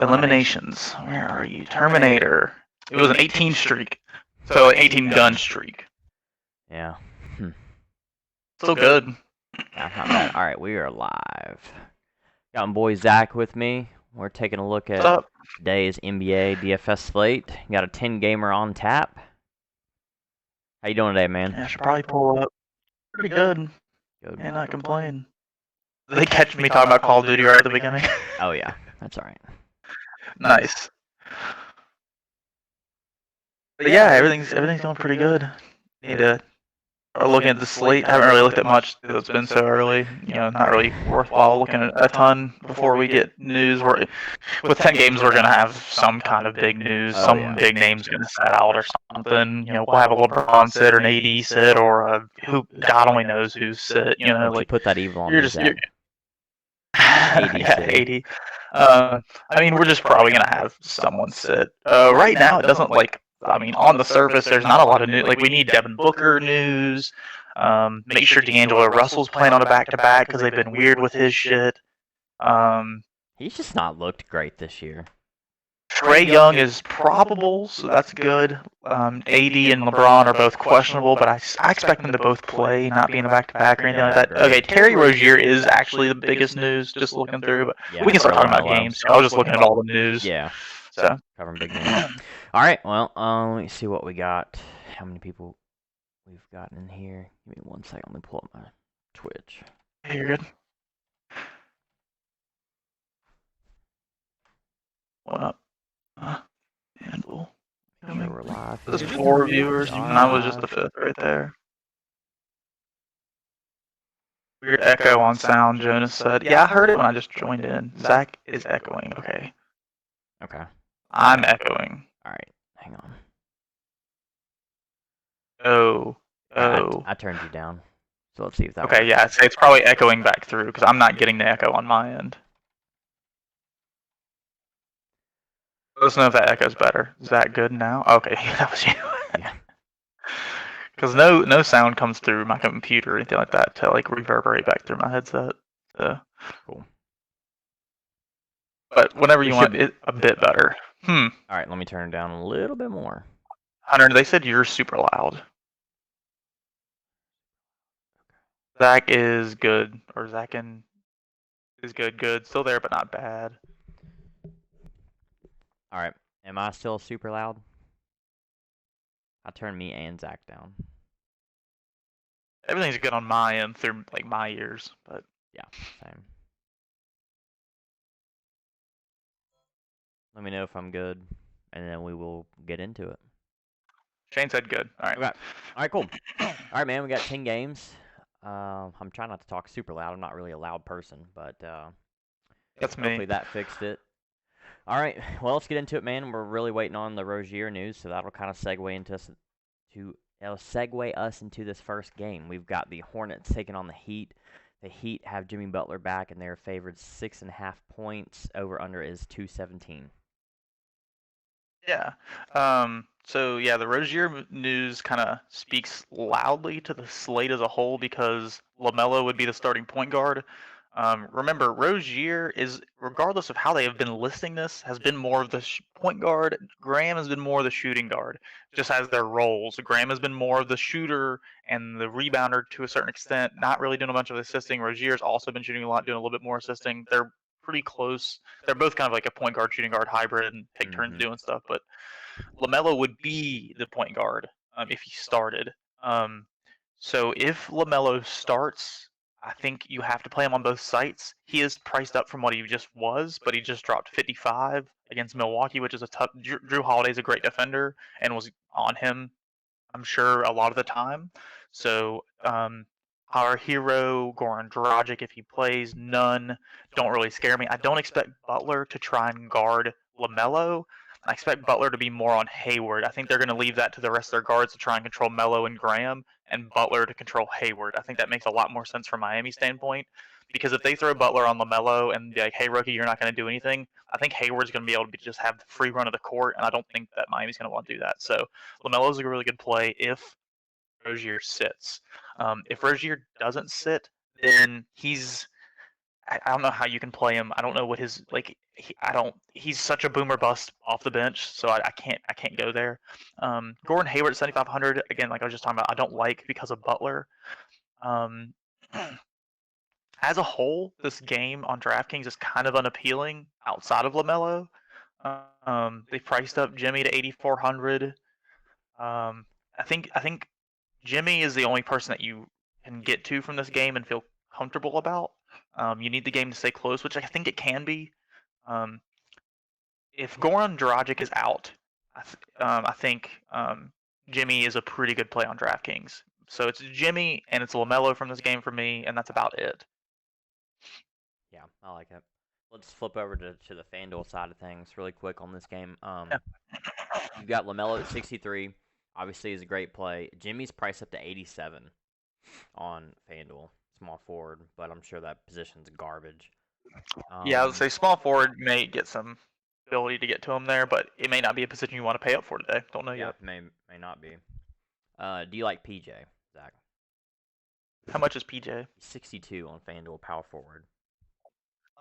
eliminations. Where are you? Terminator. It was an 18 streak. So an 18 gun streak. Yeah. Still good. Yeah, not bad. All right, we are live. Got my boy Zach with me. We're taking a look at today's NBA DFS slate. Got a 10-gamer on tap. How you doing today, man? Yeah, I should probably pull up. Pretty good. Can't not complain. They catch me talking about Call of Duty right at the beginning. Oh yeah, that's all right. Nice. But yeah, everything's going pretty good. Need to start looking at the slate. I haven't really looked at much because it's been so early. Not really worthwhile looking at a ton before we get news. With 10 games, we're gonna have some kind of big news. Some big name's gonna set out or something. We'll have a LeBron sit or an AD sit or who God only knows who's sit. Like put that evil on. You're just. Yeah, 80. I mean, we're just probably gonna have someone sit. Right now, it doesn't on the surface, there's not a lot of news. Like, we need Devin Booker news. Make sure D'Angelo Russell's playing on a back-to-back because they've been weird with his shit. He's just not looked great this year. Trae Young is probable, so that's good. AD and LeBron are both questionable, but I expect them to both play, not be in a back-to-back or anything like that. Okay, Terry Rozier is actually the biggest news, just looking through, but we can start talking about games. I was just looking at all the news. Yeah. So covering big names. All right, well, let me see what we got. How many people we've gotten in here? Give me 1 second. Let me pull up my Twitch. Hey, you're good. What up? Fanduel. We're live. There's 4 viewers, and I was just the 5th right there. Weird echo on sound, Jonas said. Yeah, I heard it when I just joined in. Zach is echoing. Okay. I'm echoing. All right, hang on. Oh. I turned you down. So let's see if that works. Yeah, it's probably echoing back through because I'm not getting the echo on my end. Let us know if that echoes better. Is that good now? Okay, that was you. Yeah. Because no sound comes through my computer or anything like that to reverberate back through my headset. So. Cool. But whenever you want it a bit better. All right, let me turn it down a little bit more. Hunter, they said you're super loud. Zach is good, or Zachin is good. Still there, but not bad. All right, am I still super loud? I turned me and Zach down. Everything's good on my end through my ears, but yeah, same. Let me know if I'm good, and then we will get into it. Shane said good. All right. Okay. All right, cool. All right, man, we got 10 games. I'm trying not to talk super loud. I'm not really a loud person, but that's me. Hopefully that fixed it. All right, well, let's get into it, man. We're really waiting on the Rozier news, so that'll kind of segue us into this first game. We've got the Hornets taking on the Heat. The Heat have Jimmy Butler back, and they're favored 6.5 points. Over under is 217. Yeah. So yeah, the Rozier news kind of speaks loudly to the slate as a whole because LaMelo would be the starting point guard. Remember, Rozier is, regardless of how they have been listing this, has been more of the point guard. Graham has been more of the shooting guard, just as their roles. Graham has been more of the shooter and the rebounder to a certain extent, not really doing a bunch of assisting. Rozier's also been shooting a lot, doing a little bit more assisting. They're pretty close. They're both kind of like a point guard, shooting guard hybrid and take turns doing stuff, but LaMelo would be the point guard if he started. So if LaMelo starts, I think you have to play him on both sites. He is priced up from what he just was, but he just dropped 55 against Milwaukee, which is a tough. Drew Holiday's a great defender and was on him, I'm sure, a lot of the time. So our hero, Goran Dragic, if he plays, none don't really scare me. I don't expect Butler to try and guard LaMelo. I expect Butler to be more on Hayward. I think they're going to leave that to the rest of their guards to try and control Melo and Graham, and Butler to control Hayward. I think that makes a lot more sense from Miami's standpoint, because if they throw Butler on LaMelo and be like, hey, rookie, you're not going to do anything, I think Hayward's going to be able to just have the free run of the court, and I don't think that Miami's going to want to do that. So LaMelo's a really good play if Rozier sits. If Rozier doesn't sit, then he's I don't know how you can play him. I don't know what his like. He's such a boomer bust off the bench, so I can't go there. Gordon Hayward 7,500 again, like I was just talking about. I don't like because of Butler. Um, as a whole, this game on DraftKings is kind of unappealing outside of LaMelo. They priced up Jimmy to 8,400. I think Jimmy is the only person that you can get to from this game and feel comfortable about. You need the game to stay close, which I think it can be. Um, if Goran Dragic is out, I think Jimmy is a pretty good play on DraftKings. So it's Jimmy and it's LaMelo from this game for me, and that's about it. Yeah, I like it. Let's flip over to the FanDuel side of things really quick on this game. Yeah. You've got LaMelo at 63. Obviously, is a great play. Jimmy's priced up to 87 on FanDuel, small forward, but I'm sure that position's garbage. Yeah, I would say small forward may get some ability to get to him there, but it may not be a position you want to pay up for today. Don't know yet. May not be. Do you like PJ, Zach? How much is PJ? 62 on FanDuel, power forward.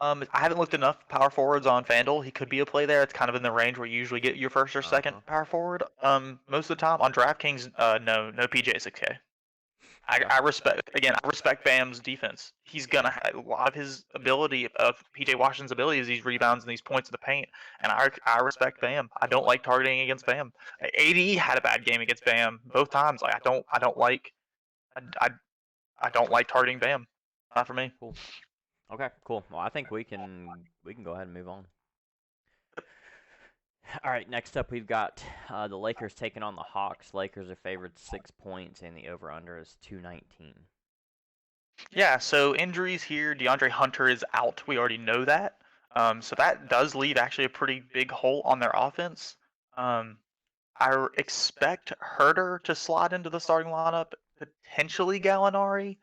I haven't looked enough power forwards on FanDuel. He could be a play there. It's kind of in the range where you usually get your first or second power forward. Most of the time on DraftKings, no PJ 6K. I respect Bam's defense. He's gonna have a lot of his ability of PJ Washington's ability is these rebounds and these points in the paint, and I respect Bam. I don't like targeting against Bam. AD had a bad game against Bam both times. Like I don't like targeting Bam. Not for me. Cool. Okay, cool. Well, I think we can go ahead and move on. All right, next up we've got the Lakers taking on the Hawks. Lakers are favored 6 points, and the over/under is 219. Yeah, so injuries here. DeAndre Hunter is out. We already know that. So that does leave actually a pretty big hole on their offense. I expect Herter to slide into the starting lineup, potentially Gallinari.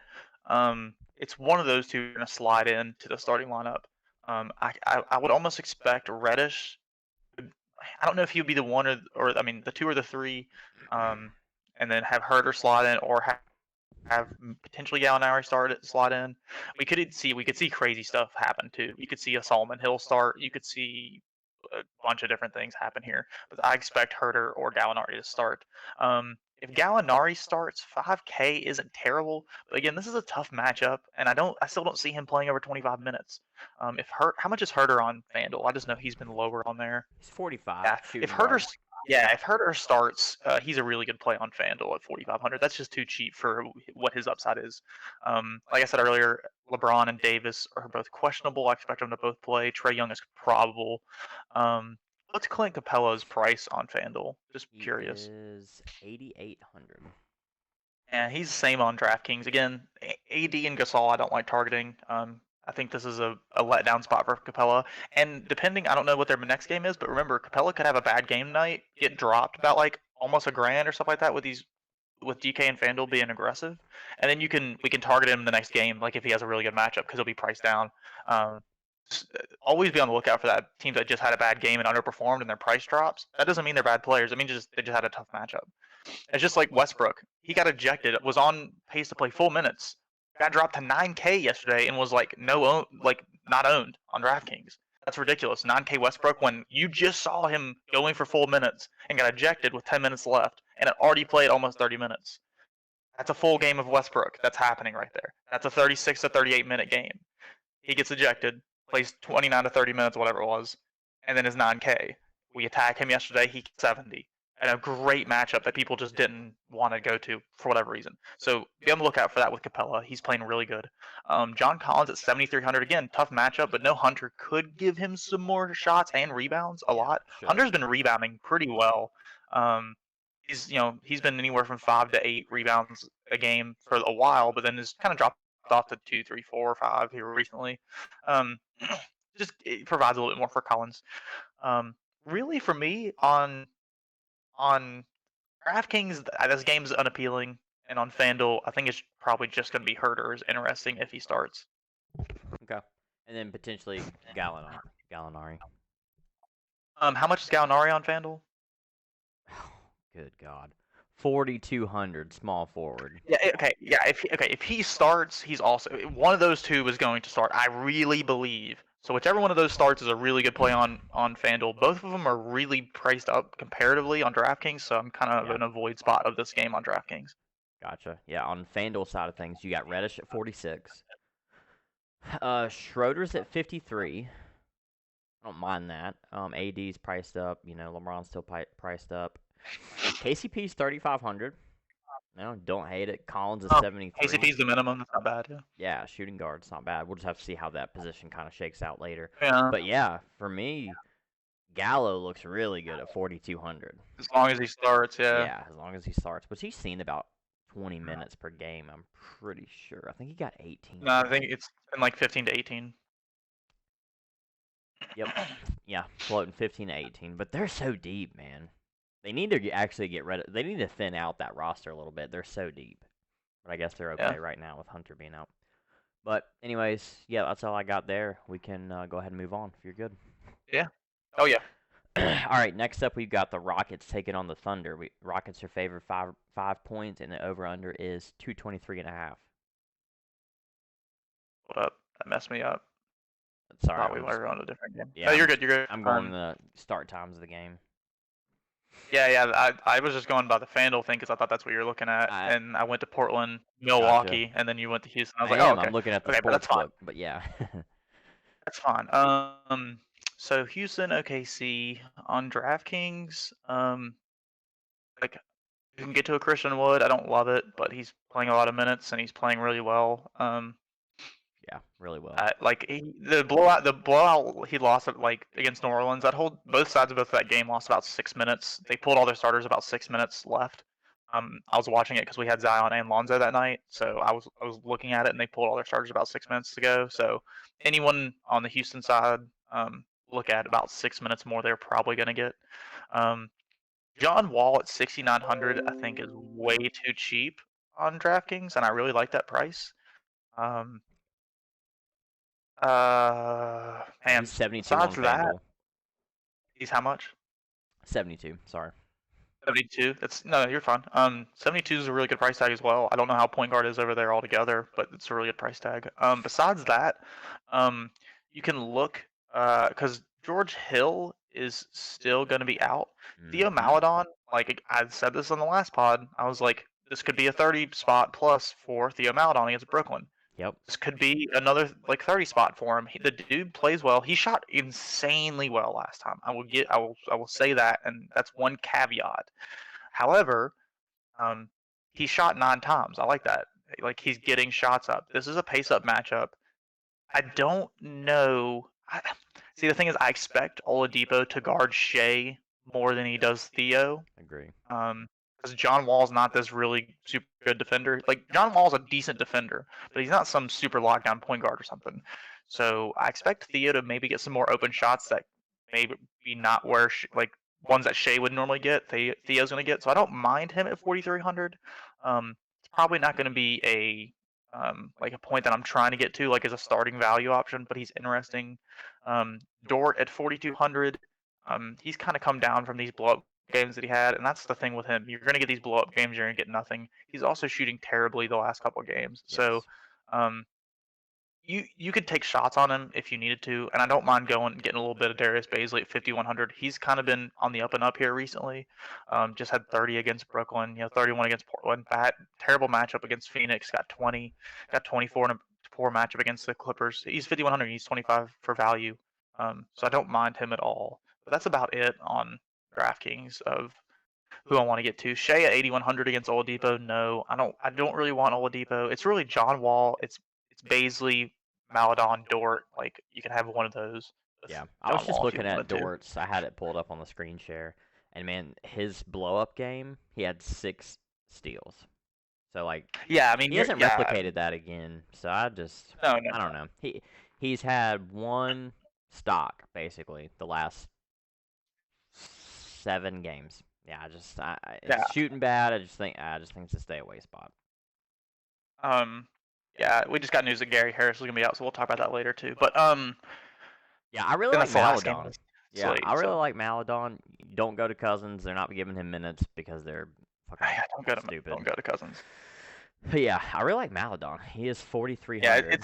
It's one of those two going to slide into the starting lineup. I would almost expect Reddish. I don't know if he would be the one or I mean the two or the three, and then have Herter slide in or have potentially Gallinari slot in. We could see crazy stuff happen too. You could see a Solomon Hill start. You could see a bunch of different things happen here. But I expect Herter or Gallinari to start. If Gallinari starts, 5K isn't terrible. But again, this is a tough matchup, and I still don't see him playing over 25 minutes. How much is Herter on FanDuel? I just know he's been lower on there. He's 45. Yeah, if Herter starts, he's a really good play on FanDuel at 4,500. That's just too cheap for what his upside is. Like I said earlier, LeBron and Davis are both questionable. I expect them to both play. Trae Young is probable. What's Clint Capella's price on FanDuel? Just curious. He is 8,800. And he's the same on DraftKings. Again, AD and Gasol, I don't like targeting. I think this is a letdown spot for Capella. And depending, I don't know what their next game is, but remember, Capella could have a bad game night, get dropped about like almost $1,000 or stuff like that with DK and FanDuel being aggressive, and then we can target him the next game, like if he has a really good matchup because he'll be priced down. Always be on the lookout for that team that just had a bad game and underperformed and their price drops. That doesn't mean they're bad players. I mean they just had a tough matchup. It's just like Westbrook. He got ejected, was on pace to play full minutes, got dropped to 9K yesterday, and was like not owned on DraftKings. That's ridiculous. 9K Westbrook when you just saw him going for full minutes and got ejected with 10 minutes left and had already played almost 30 minutes. That's a full game of Westbrook. That's happening right there. That's a 36 to 38 minute game. He gets ejected, plays 29 to 30 minutes, whatever it was, and then is 9K. We attack him yesterday. He gets 70. And a great matchup that people just didn't want to go to for whatever reason. So be on the lookout for that with Capella. He's playing really good. John Collins at 7,300. Again, tough matchup, but no Hunter could give him some more shots and rebounds a lot. Sure. Hunter's been rebounding pretty well. He's been anywhere from 5 to 8 rebounds a game for a while, but then has kind of dropped off to 2, 3, 4, 5 here recently. Just it provides a little bit more for Collins. Really, for me on DraftKings, this game's unappealing, and on FanDuel, I think it's probably just going to be Herter is interesting if he starts. Okay, and then potentially Gallinari. How much is Gallinari on FanDuel? Good God, 4,200 small forward. Yeah. Okay. Yeah. If he starts, he's also one of those two is going to start. I really believe. So whichever one of those starts is a really good play on FanDuel. Both of them are really priced up comparatively on DraftKings, so I'm kind of Yeah. in a void spot of this game on DraftKings. Gotcha. Yeah, on FanDuel side of things, you got Reddish at 46. Schroeder's at 53. I don't mind that. AD's priced up. LeBron's still priced up. KCP's 3,500. No, don't hate it. Collins is 73. KCP's the minimum. That's not bad. Yeah. Yeah, shooting guard's not bad. We'll just have to see how that position kind of shakes out later. Yeah. But yeah, for me, Gallo looks really good at 4,200. As long as he starts, yeah. Yeah, as long as he starts. But he's seen about 20 minutes per game, I'm pretty sure. I think he got 18. No, I think it's been like 15 to 18. Yep. Yeah, floating 15 to 18. But they're so deep, man. They need to actually get rid of. They need to thin out that roster a little bit. They're so deep. But I guess they're okay right now with Hunter being out. But anyways, yeah, that's all I got there. We can go ahead and move on if you're good. Yeah. Oh yeah. All right. Next up, we've got the Rockets taking on the Thunder. Rockets are favored 5 points, and the over/under is 223.5. Hold up. That messed me up. Sorry. Thought we were on a different game. Yeah. No, you're good. You're good. I'm going the start times of the game. Yeah. I was just going by the FanDuel thing because I thought that's what you were looking at, and I went to Portland, Milwaukee, and then you went to Houston. I was like, oh, okay. I'm looking at the sports book, but yeah. That's fine. So Houston, OKC on DraftKings. Like you can get to a Christian Wood. I don't love it, but he's playing a lot of minutes and he's playing really well. Yeah, really well. The blowout he lost against New Orleans. Both sides of that game lost about 6 minutes. They pulled all their starters about 6 minutes left. I was watching it because we had Zion and Lonzo that night, so I was looking at it, and they pulled all their starters about 6 minutes to go. So anyone on the Houston side, look at about 6 minutes more. They're probably going to get. John Wall at 6,900, I think, is way too cheap on DraftKings, and I really like that price. He's 72 on FanDuel. He's how much? 72. Sorry. 72. No, you're fine. 72 is a really good price tag as well. I don't know how point guard is over there altogether, but it's a really good price tag. Besides that, you can look because George Hill is still going to be out. Theo Maledon, like I said this on the last pod, I was like, this could be a 30 spot plus for Theo Maledon against Brooklyn. Yep. This could be another 30 spot for him. The dude plays well. He shot insanely well last time. I will say that, and that's one caveat. However, he shot 9 times. I like that. Like he's getting shots up. This is a pace up matchup. I don't know. See, the thing is, I expect Oladipo to guard Shea more than he does Theo. Agree. Because John Wall's not this really super good defender. Like John Wall's a decent defender, but he's not some super lockdown point guard or something. So I expect Theo to maybe get some more open shots that maybe not where ones that Shea would normally get. Theo's going to get. So I don't mind him at 4,300. It's probably not going to be a point that I'm trying to get to as a starting value option, but he's interesting. Dort at 4,200. He's kind of come down from these blow up games that he had, and that's the thing with him. You're going to get these blow up games, you're going to get nothing. He's also shooting terribly the last couple of games. Yes. So you could take shots on him if you needed to, and I don't mind getting a little bit of Darius Bazley at 5,100. He's kind of been on the up and up here recently. Just had 30 against Brooklyn, 31 against Portland. Terrible matchup against Phoenix. Got 20, got 24 in a poor matchup against the Clippers. He's 5,100. He's 25 for value. So I don't mind him at all. But that's about it on DraftKings of who I want to get to. Shea at 8,100 against Oladipo. No, I don't really want Oladipo. It's really John Wall. It's Bazley, Maledon, Dort. You can have one of those. Yeah, I was just looking at Dort's. I had it pulled up on the screen share, and man, his blow up game, he had 6 steals. So yeah, I mean, he hasn't replicated that again. So I don't know. He's had one stock basically the last 7 games. Yeah, it's shooting bad. I just think it's a stay away spot. Yeah, we just got news that Gary Harris is gonna be out, so we'll talk about that later too. But yeah, I really like Maledon. Yeah, I really like Maledon. Don't go to Cousins. They're not giving him minutes because they're Fucking stupid. Don't go to Cousins. But yeah, I really like Maladon. He is 4,300. Yeah,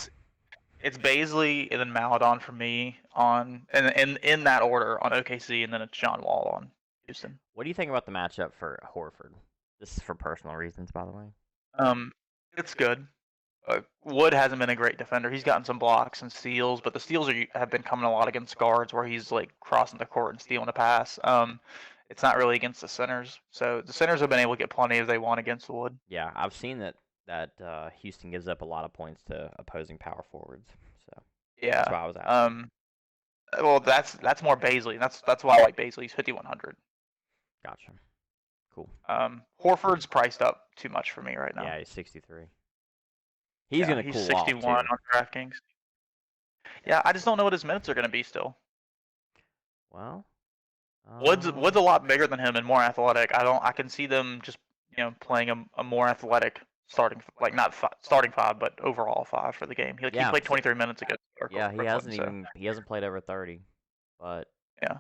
it's Baisley and then Maladon for me on and in that order on OKC, and then it's John Wall on Houston. What do you think about the matchup for Horford? This is for personal reasons, by the way. It's good. Wood hasn't been a great defender. He's gotten some blocks and steals, but the steals have been coming a lot against guards where he's like crossing the court and stealing a pass. It's not really against the centers. So the centers have been able to get plenty if they want against Wood. Yeah, I've seen that Houston gives up a lot of points to opposing power forwards. So yeah, that's why I was asking. Well, that's more Baisley. That's why I like Baisley. He's 5,100. Gotcha. Cool. Horford's priced up too much for me right now. Yeah, he's 63. He's gonna cool off too. 61 on DraftKings. Yeah, I just don't know what his minutes are gonna be still. Well, Wood's a lot bigger than him and more athletic. I can see them just playing a more athletic starting, like not starting five, but overall five for the game. He played 23 minutes against. Yeah, he hasn't played over 30, but yeah,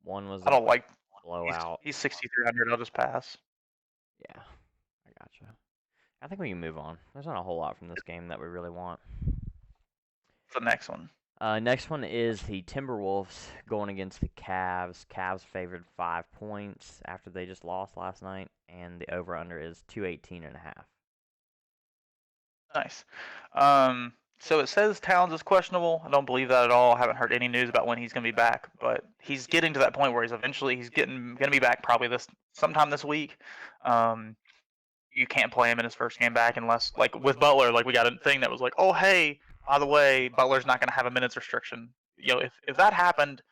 one was. I don't like blowout. He's 6,300. I'll just pass. Yeah, I gotcha. I think we can move on. There's not a whole lot from this game that we really want. What's the next one? Next one is the Timberwolves going against the Cavs. Cavs favored 5 points after they just lost last night, and the over/under is 218.5. Nice. So it says Towns is questionable. I don't believe that at all. I haven't heard any news about when he's going to be back, but he's getting to that point where he's going to be back probably sometime this week. You can't play him in his first game back unless, like with Butler, like we got a thing that was like, oh hey, by the way, Butler's not going to have a minutes restriction. If that happened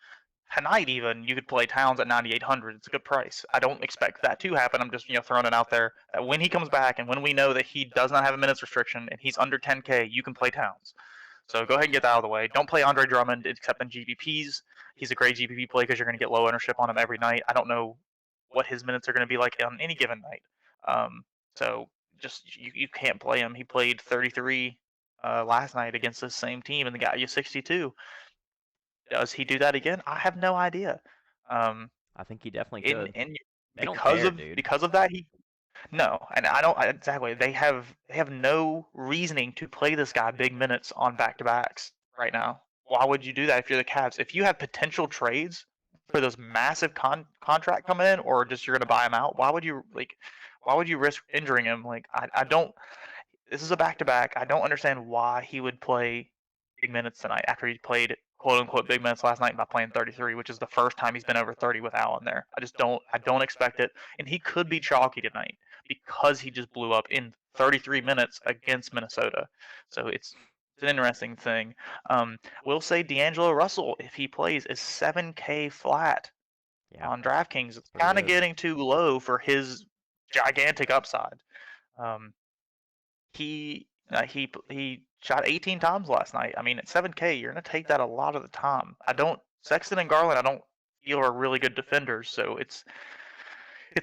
tonight, even you could play Towns at 9,800. It's a good price. I don't expect that to happen. I'm just throwing it out there that when he comes back and when we know that he does not have a minutes restriction and he's under 10K, you can play Towns. So go ahead and get that out of the way. Don't play Andre Drummond except in GPPs. He's a great GPP play because you're going to get low ownership on him every night. I don't know what his minutes are going to be like on any given night. So just you can't play him. He played 33 last night against this same team and got you 62. Does he do that again? I have no idea. I think he definitely could. Because of that, no, and I don't exactly. They have no reasoning to play this guy big minutes on back-to-backs right now. Why would you do that if you're the Cavs? If you have potential trades for those massive contract coming in, or just you're gonna buy him out, why would you risk injuring him? Like I don't. This is a back-to-back. I don't understand why he would play big minutes tonight after he played quote-unquote big minutes last night by playing 33, which is the first time he's been over 30 with Allen there. I don't expect it. And he could be chalky tonight because he just blew up in 33 minutes against Minnesota. So it's an interesting thing. We'll say D'Angelo Russell, if he plays, is 7K flat on DraftKings. It's kind of getting too low for his gigantic upside. He shot 18 times last night. I mean, at 7K, you're going to take that a lot of the time. Sexton and Garland, I don't feel are really good defenders, so it's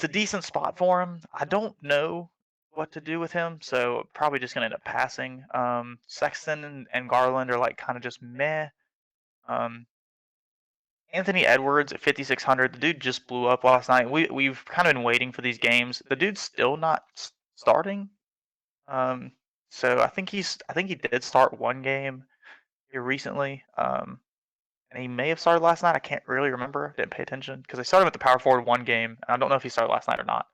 a decent spot for him. I don't know what to do with him, so probably just going to end up passing. Sexton and Garland are like kind of just meh. Anthony Edwards at 5,600. The dude just blew up last night. We've kind of been waiting for these games. The dude's still not starting. So I think he did start one game here recently, and he may have started last night. I can't really remember. Didn't pay attention because I started with the power forward one game, and I don't know if he started last night or not.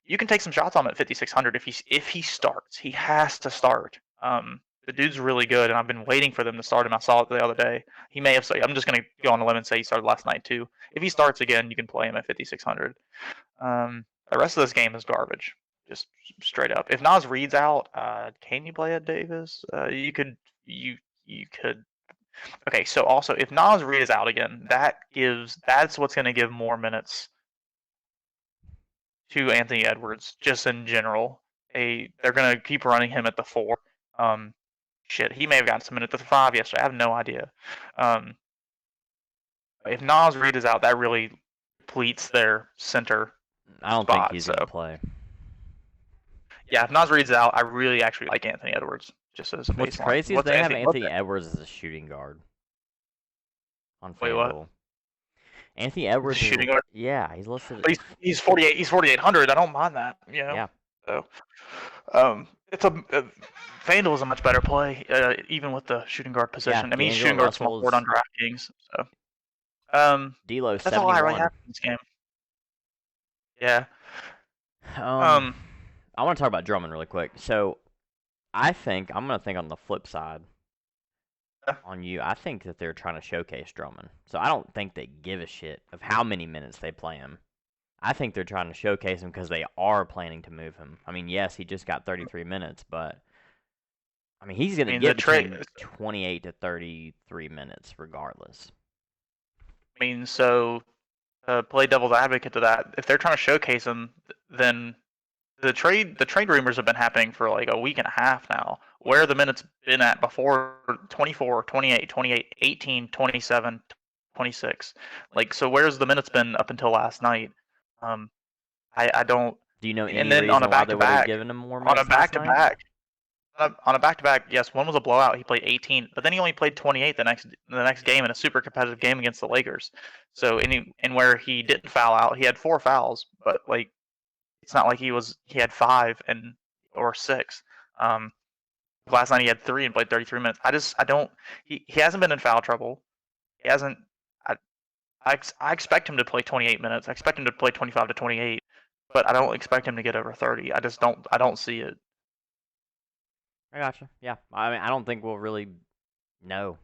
You can take some shots on him at 5,600 if he starts. He has to start. The dude's really good, and I've been waiting for them to start him. I saw it the other day. He may have. I'm just going to go on a limb and say he started last night too. If he starts again, you can play him at 5,600. The rest of this game is garbage. Just straight up. If Nas Reed's out, can you play Ed Davis? You could. Okay, so also if Nas Reed is out again, that's what's going to give more minutes to Anthony Edwards just in general. They're going to keep running him at the 4. He may have gotten some minutes at the 5 yesterday. I have no idea. If Nas Reed is out, that really depletes their center. I don't think he's going to play. Yeah, if Nas Reed's out, I really actually like Anthony Edwards. Just as a baseline. What's crazy is they have Anthony Edwards as a shooting guard on FanDuel. Wait, what? Anthony Edwards is, shooting guard. yeah, he's listed. But he's 48. He's 4,800. I don't mind that. Yeah. So, it's FanDuel is a much better play, even with the shooting guard position. I mean, he's shooting guard small forward on DraftKings. So, D'Lo that's all I really have in this game. Yeah. I want to talk about Drummond really quick. So, I'm gonna think on the flip side. On you, I think that they're trying to showcase Drummond. So I don't think they give a shit of how many minutes they play him. I think they're trying to showcase him because they are planning to move him. I mean, yes, he just got 33 minutes, but I mean, he's going to get between 28 to 33 minutes regardless. I mean, so play devil's advocate to that. If they're trying to showcase him, then the trade rumors have been happening for like a week and a half now. Where have the minutes been at before 24, 28, 28, 18, 27, 26? Like, so where's the minutes been up until last night? I don't. Do you know any and then reason on a why they would have back-to-back, given him more minutes on a back-to-back, yes, one was a blowout. He played 18, but then he only played 28 the next game in a super competitive game against the Lakers. So and where he didn't foul out, he had 4 fouls, but like it's not like he had 5 or 6. Last night he had 3 and played 33 minutes. He hasn't been in foul trouble. He hasn't. I expect him to play 28 minutes. I expect him to play 25 to 28, but I don't expect him to get over 30. I don't see it. I gotcha. Yeah, I mean, I don't think we'll really know,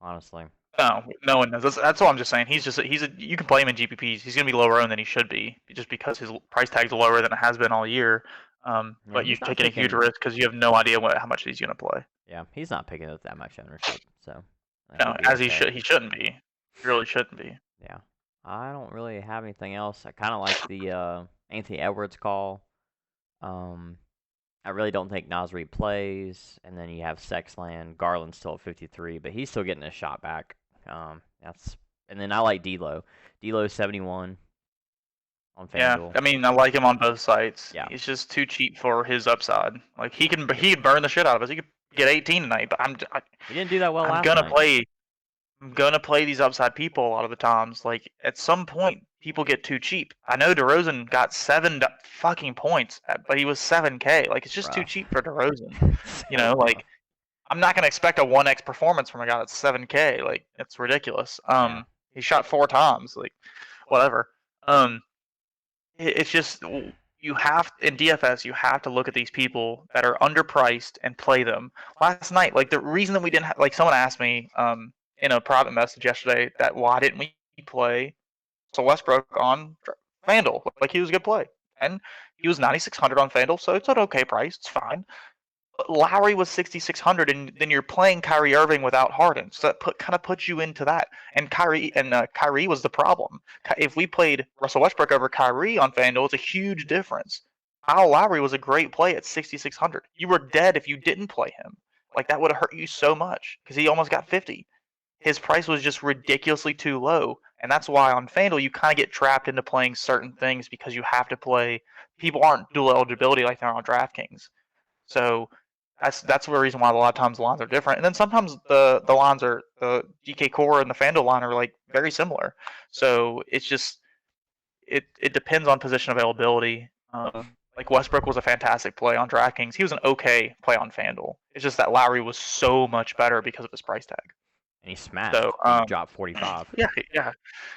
honestly. No one knows. That's what I'm just saying. You can play him in GPPs. He's gonna be lower owned than he should be, just because his price tag's lower than it has been all year. But you're taking a huge risk because you have no idea how much he's gonna play. Yeah, he's not picking up that much ownership, so. No, as he shouldn't be. He really shouldn't be. Yeah, I don't really have anything else. I kind of like the Anthony Edwards call. I really don't think Nasri plays, and then you have Sexland. Garland's still at 53, but he's still getting a shot back. And then I like D'Lo. D'Lo 71 on FanDuel. Yeah, I mean I like him on both sides. Yeah, he's just too cheap for his upside. Like he can burn the shit out of us. He could get 18 tonight, but he didn't do that well last night. I'm gonna play these upside people a lot of the times. Like at some point, people get too cheap. I know DeRozan got 7 fucking points, but he was 7K. Like it's just too cheap for DeRozan. Like I'm not gonna expect a 1x performance from a guy that's 7K. Like it's ridiculous. He shot 4 times. Like whatever. It's just you have in DFS you have to look at these people that are underpriced and play them. Last night, like the reason that we didn't like someone asked me in a private message yesterday that why didn't we play Westbrook on FanDuel? Like he was a good play, and he was 9,600 on FanDuel, so it's an okay price. It's fine. But Lowry was 6,600, and then you're playing Kyrie Irving without Harden, so that kind of puts you into that. And Kyrie was the problem. If we played Russell Westbrook over Kyrie on FanDuel, it's a huge difference. Kyle Lowry was a great play at 6,600. You were dead if you didn't play him. Like that would have hurt you so much because he almost got 50. His price was just ridiculously too low, and that's why on FanDuel you kind of get trapped into playing certain things because you have to play. People aren't dual eligibility like they are on DraftKings, so that's the reason why a lot of times the lines are different. And then sometimes the lines are the DK Core and the FanDuel line are like very similar. So it's just it depends on position availability. Like Westbrook was a fantastic play on DraftKings. He was an okay play on FanDuel. It's just that Lowry was so much better because of his price tag. And he smashed. So, he dropped 45. Yeah.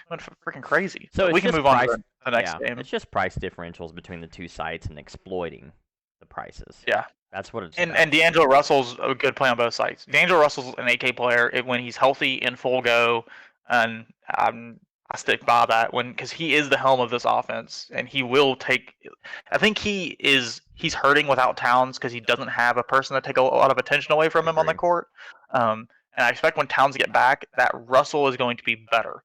Went freaking crazy. So we can move on to the next game. It's just price differentials between the two sites and exploiting the prices. Yeah. That's what it's about. And D'Angelo Russell's a good play on both sides. D'Angelo Russell's an 8K player when he's healthy and full go, and I stick by that because he is the helm of this offense, and he will take. I think he's hurting without Towns because he doesn't have a person to take a lot of attention away from him on the court. And I expect when Towns get back, that Russell is going to be better.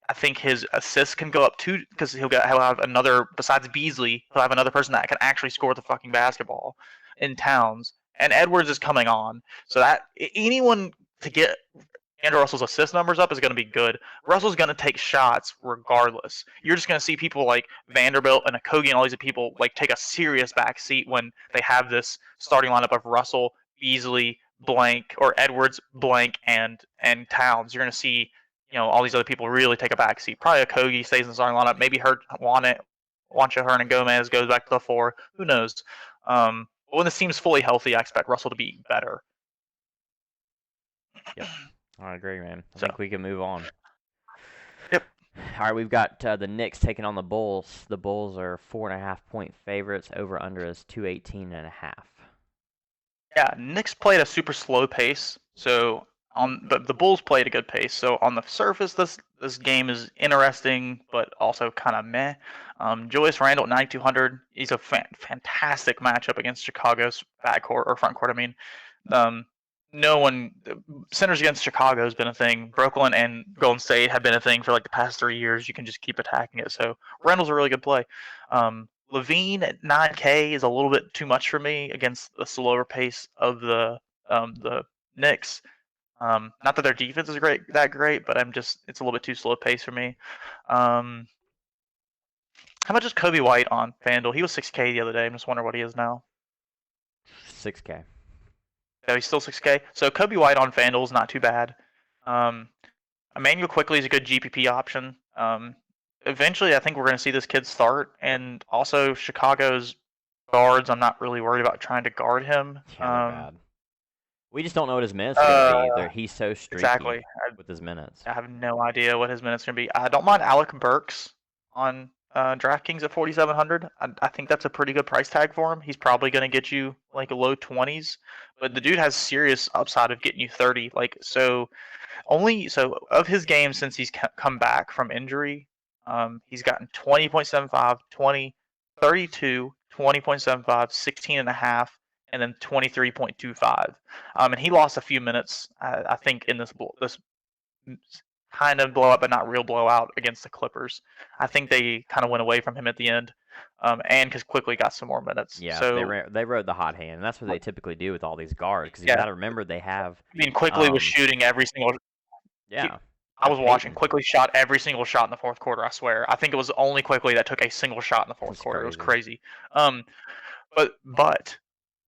I think his assists can go up too because he'll have another besides Beasley. He'll have another person that can actually score the fucking basketball in Towns. And Edwards is coming on, so that anyone to get Andrew Russell's assist numbers up is going to be good. Russell's going to take shots regardless. You're just going to see people like Vanderbilt and Okogie and all these people like take a serious backseat when they have this starting lineup of Russell, Beasley, blank, or Edwards, blank, and Towns. You're going to see all these other people really take a backseat. Probably a Kogi stays in the starting lineup. Maybe Juancho Hernan-Gomez goes back to the 4. Who knows? But when this team's fully healthy, I expect Russell to be better. Yep, I agree, man. I So, think we can move on. Yep. All right, we've got the Knicks taking on the Bulls. The Bulls are 4.5-point favorites. Over under is 218.5. Yeah, Knicks played a super slow pace, but the Bulls played a good pace. So on the surface, this game is interesting, but also kind of meh. Julius Randle at 9,200. He's a fantastic matchup against Chicago's backcourt or front court. I mean, um, no one centers against Chicago has been a thing. Brooklyn and Golden State have been a thing for like the past 3 years. You can just keep attacking it. So Randle's a really good play. Levine at 9K is a little bit too much for me against the slower pace of the Knicks. Not that their defense is great, but it's a little bit too slow pace for me. How much is Kobe White on FanDuel? He was 6K the other day. I'm just wondering what he is now. 6K. Yeah, he's still 6K. So Kobe White on FanDuel is not too bad. Emmanuel Quickly is a good GPP option. Eventually, I think we're going to see this kid start, and also Chicago's guards. I'm not really worried about trying to guard him. Yeah, they're bad. We just don't know what his minutes are going to be. He's so streaky exactly. with his minutes. I have no idea what his minutes are going to be. I don't mind Alec Burks on Draftkings at 4,700. I think that's a pretty good price tag for him. He's probably going to get you like a low 20s, but the dude has serious upside of getting you 30. So of his games since he's come back from injury, he's gotten 20.75, 20, 32, 20.75, 16.5, and then 23.25. And he lost a few minutes, I think, in this kind of blowout, but not real blowout against the Clippers. I think they kind of went away from him at the end, and because Quickly got some more minutes. Yeah, so they rode the hot hand, and that's what they typically do with all these guards. Because you got to remember they have. I mean, Quickly was shooting every single. Yeah. I was watching. Quickly shot every single shot in the fourth quarter. I swear. I think it was only Quickly that took a single shot in the fourth quarter. It was crazy. But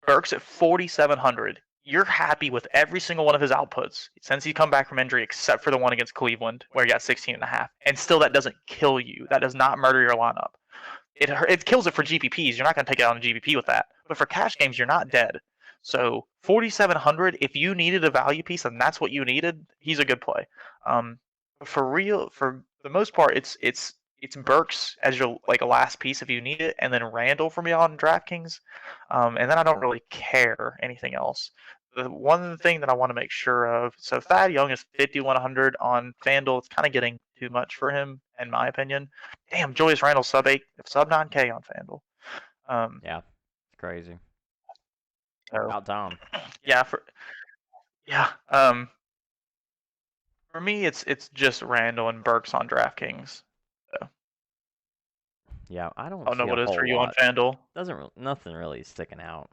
Burks at 4,700. You're happy with every single one of his outputs since he's come back from injury, except for the one against Cleveland where he got 16.5. And still, that doesn't kill you. That does not murder your lineup. It kills it for GPPs. You're not going to take it out on GPP with that. But for cash games, you're not dead. So 4,700. If you needed a value piece and that's what you needed, he's a good play. For the most part, it's Burks as your like a last piece if you need it, and then Randall for me on DraftKings, and then I don't really care anything else. The one thing that I want to make sure of, so Thad Young is 5,100 on FanDuel. It's kind of getting too much for him, in my opinion. Damn, Julius Randle sub 9K on FanDuel. Yeah, it's crazy. So, about time. Yeah, for me, it's just Randall and Burks on DraftKings. So. Yeah, I don't know what it is for you on FanDuel. Nothing really sticking out.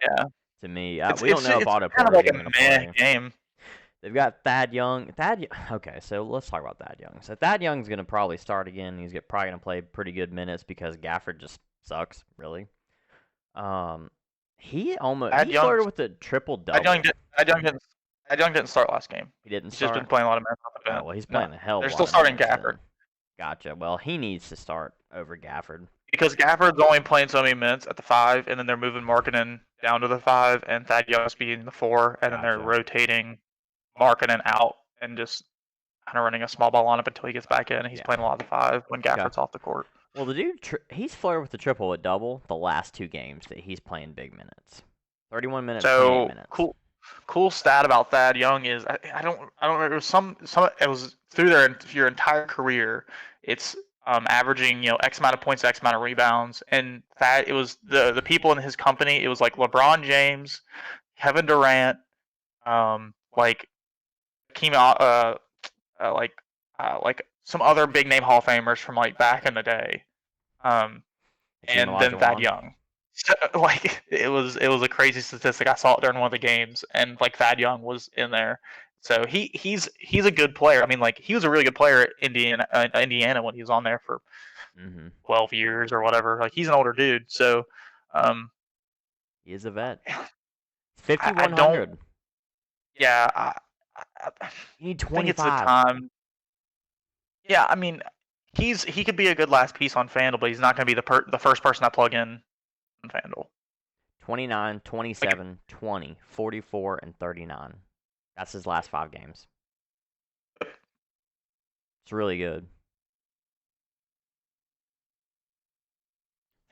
Yeah. To me, we don't know if Otto Porter's even going to play. Game. They've got Thad Young. Okay, so let's talk about Thad Young. So Thad Young's going to probably start again. He's probably going to play pretty good minutes because Gafford just sucks, really. He flirted with a triple double. Thad Young didn't start last game. He didn't start. He's just been playing a lot of minutes off the bench. Well, he's playing a hell of a lot. They're still starting Gafford. Gotcha. Well, he needs to start over Gafford. Because Gafford's only playing so many minutes at the 5, and then they're moving Markkanen down to the 5, and Thad Young's being the 4, and then they're rotating Markkanen out and just kind of running a small ball lineup until he gets back in. He's playing a lot of the 5 when Gafford's off the court. Well, the dude, he's flirted with the triple at double the last 2 games that he's playing big minutes. 31 minutes, 28 minutes. Cool stat about Thad Young is I don't remember, it was through your entire career. It's averaging X amount of points, X amount of rebounds, and Thad, it was the people in his company. It was like LeBron James, Kevin Durant, like some other big name Hall of Famers from like back in the day, and then Thad Young. So, it was a crazy statistic. I saw it during one of the games, and like Thad Young was in there. So he's a good player. I mean, like he was a really good player at Indiana when he was on there for 12 years or whatever. Like he's an older dude, so he is a vet. 5,100. Yeah, you need 25. I think it's the time. Yeah, I mean, he could be a good last piece on FanDuel, but he's not going to be the first person I plug in on FanDuel. 29, Like, 27, 20, 44, and 39. That's his last 5 games. It's really good.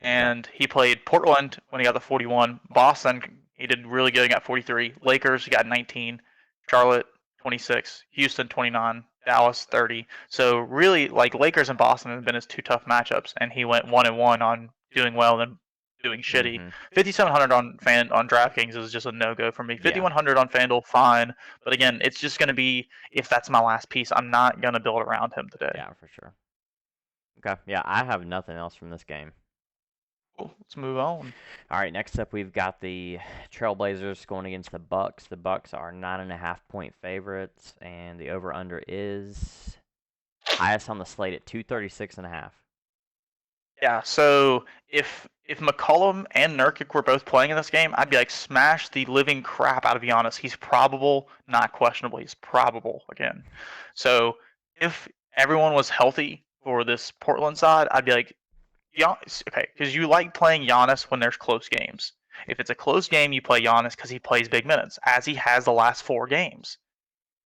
and he played Portland when he got the 41. Boston, he did really good. He got 43. Lakers, he got 19. Charlotte, 26. Houston, 29. Dallas, 30. So really, like Lakers and Boston have been his two tough matchups, and he went 1-1 on doing well and doing shitty. 5,700 on DraftKings is just a no go for me. 5,100 on FanDuel, fine, but again, it's just going to be if that's my last piece. I'm not going to build around him today. Yeah, for sure. Okay, yeah, I have nothing else from this game. Cool. Let's move on. All right, next up we've got the Trailblazers going against the Bucks. The Bucks are 9.5-point favorites, and the over/under is highest on the slate at 236.5. Yeah, so if McCollum and Nurkic were both playing in this game, I'd be like, smash the living crap out of Giannis. He's probable, not questionable. He's probable again. So if everyone was healthy for this Portland side, I'd be like, Giannis, okay, because you like playing Giannis when there's close games. If it's a close game, you play Giannis because he plays big minutes, as he has the last 4 games.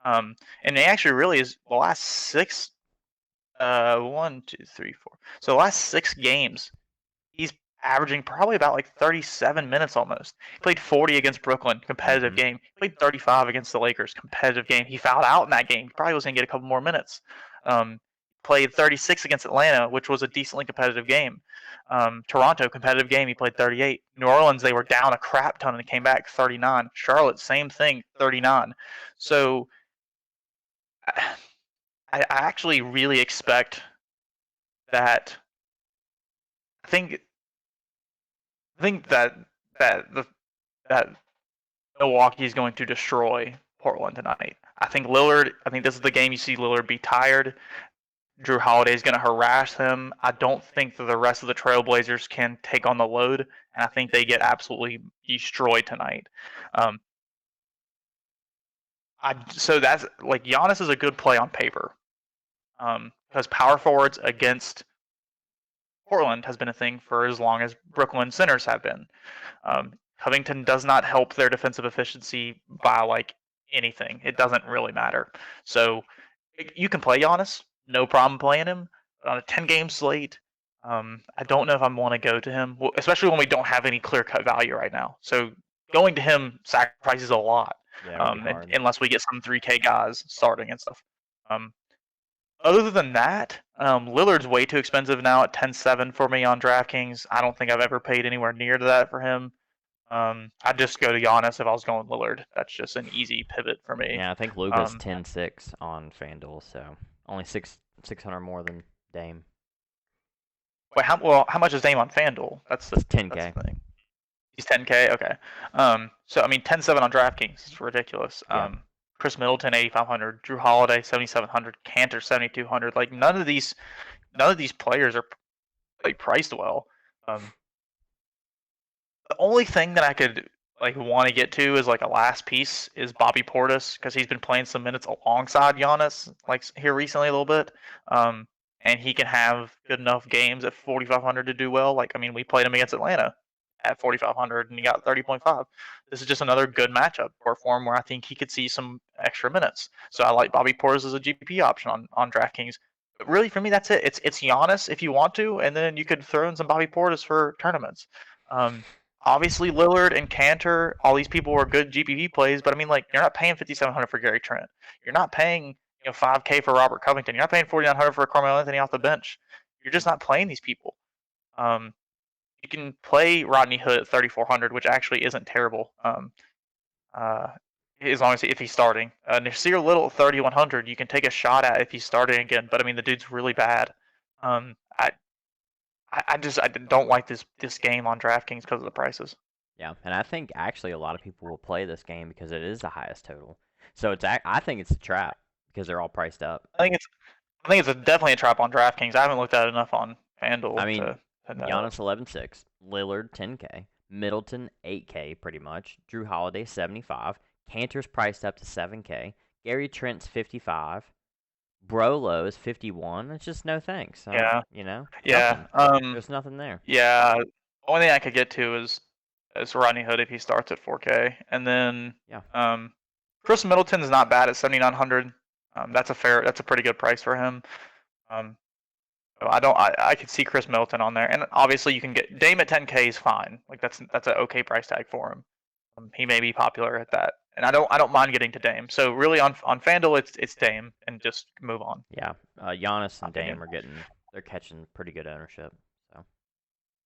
And they actually really is the last 6 1, 2, 3, 4. So the last 6 games, he's averaging probably about like 37 minutes almost. He played 40 against Brooklyn, competitive game. He played 35 against the Lakers, competitive game. He fouled out in that game. He probably was going to get a couple more minutes. Played 36 against Atlanta, which was a decently competitive game. Toronto, competitive game. He played 38. New Orleans, they were down a crap ton and came back 39. Charlotte, same thing, 39. So I actually really expect that. I think that Milwaukee is going to destroy Portland tonight. I think this is the game you see Lillard be tired. Drew Holiday is going to harass him. I don't think that the rest of the Trailblazers can take on the load, and I think they get absolutely destroyed tonight. So that's like Giannis is a good play on paper, because power forwards against Portland has been a thing for as long as Brooklyn centers have been. Covington does not help their defensive efficiency by like anything. It doesn't really matter. So you can play Giannis, no problem playing him on a 10-game slate. I don't know if I want to go to him, especially when we don't have any clear-cut value right now. So going to him sacrifices a lot, unless we get some 3K guys starting and stuff. Other than that, Lillard's way too expensive now at 10.7 for me on DraftKings. I don't think I've ever paid anywhere near to that for him. I'd just go to Giannis if I was going Lillard. That's just an easy pivot for me. Yeah, I think Luka's 10.6 on FanDuel, so only 600 more than Dame. Wait, how much is Dame on FanDuel? That's 10K. That's the thing. He's 10K. Okay. So I mean 10.7 on DraftKings is ridiculous. Yeah. Chris Middleton 8,500, Drew Holiday 7,700, Cantor 7,200. Like none of these players are like priced well. The only thing that I could like want to get to is like a last piece is Bobby Portis, because he's been playing some minutes alongside Giannis like here recently a little bit. And he can have good enough games at 4,500 to do well. Like I mean, we played him against Atlanta at 4,500 and he got 30.5. This is just another good matchup for him where I think he could see some extra minutes. So I like Bobby Portis as a GPP option on DraftKings. But really, for me, that's it. It's Giannis if you want to, and then you could throw in some Bobby Portis for tournaments. Obviously, Lillard and Cantor, all these people were good GPP plays, but I mean, like, you're not paying 5,700 for Gary Trent. You're not paying 5K for Robert Covington. You're not paying 4,900 for Carmelo Anthony off the bench. You're just not playing these people. You can play Rodney Hood at 3,400, which actually isn't terrible. As long as if he's starting. Nasir Little at 3,100, you can take a shot at if he's starting again. But I mean, the dude's really bad. I don't like this game on DraftKings because of the prices. Yeah, and I think actually a lot of people will play this game because it is the highest total. So I think it's a trap because they're all priced up. I think it's definitely a trap on DraftKings. I haven't looked at it enough on FanDuel. I mean, Giannis 11.6, Lillard 10K, Middleton 8K pretty much, Drew Holiday 75, Cantor's priced up to 7K, Gary Trent's 55, Brolo is 51. It's just no thanks. Yeah. Nothing. Yeah. There's nothing there. Yeah. Only thing I could get to is Rodney Hood if he starts at 4K, and then Yeah. Chris Middleton's not bad at 7,900. That's a pretty good price for him. So I could see Chris Middleton on there, and obviously you can get Dame at 10K is fine. Like that's an okay price tag for him. He may be popular at that, and I don't mind getting to Dame. So really on FanDuel it's Dame, and just move on. Yeah. Giannis and Opinion. Dame they're catching pretty good ownership. So.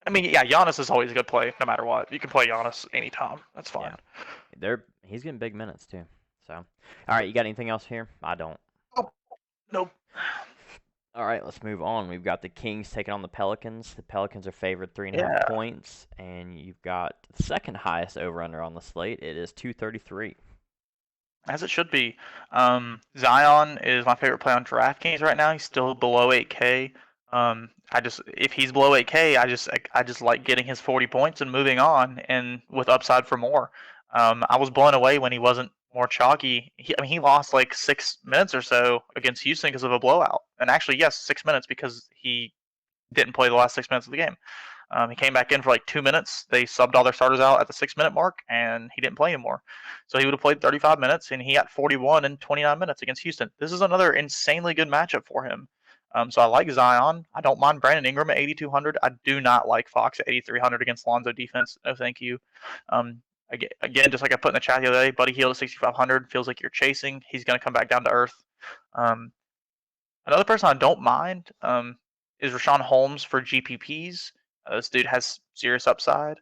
I mean, yeah, Giannis is always a good play no matter what. You can play Giannis anytime. That's fine. Yeah. He's getting big minutes too. So, all right, you got anything else here? I don't. Oh, nope. All right, let's move on. We've got the Kings taking on the Pelicans. The Pelicans are favored 3.5 points, and you've got the second highest over/under on the slate. It is 233. As it should be. Zion is my favorite play on DraftKings right now. He's still below 8K. If he's below 8K, I just like getting his 40 points and moving on, and with upside for more. I was blown away when he wasn't more chalky. He lost like 6 minutes or so against Houston because of a blowout. And actually, yes, 6 minutes because he didn't play the last 6 minutes of the game. He came back in for like 2 minutes. They subbed all their starters out at the 6-minute mark, and he didn't play anymore. So he would have played 35 minutes, and he got 41 in 29 minutes against Houston. This is another insanely good matchup for him. So I like Zion. I don't mind Brandon Ingram at 8,200. I do not like Fox at 8,300 against Lonzo defense. No, thank you. Again, just like I put in the chat the other day, Buddy Hield at 6,500 feels like you're chasing. He's going to come back down to earth. Another person I don't mind is Rashawn Holmes for GPPs. This dude has serious upside.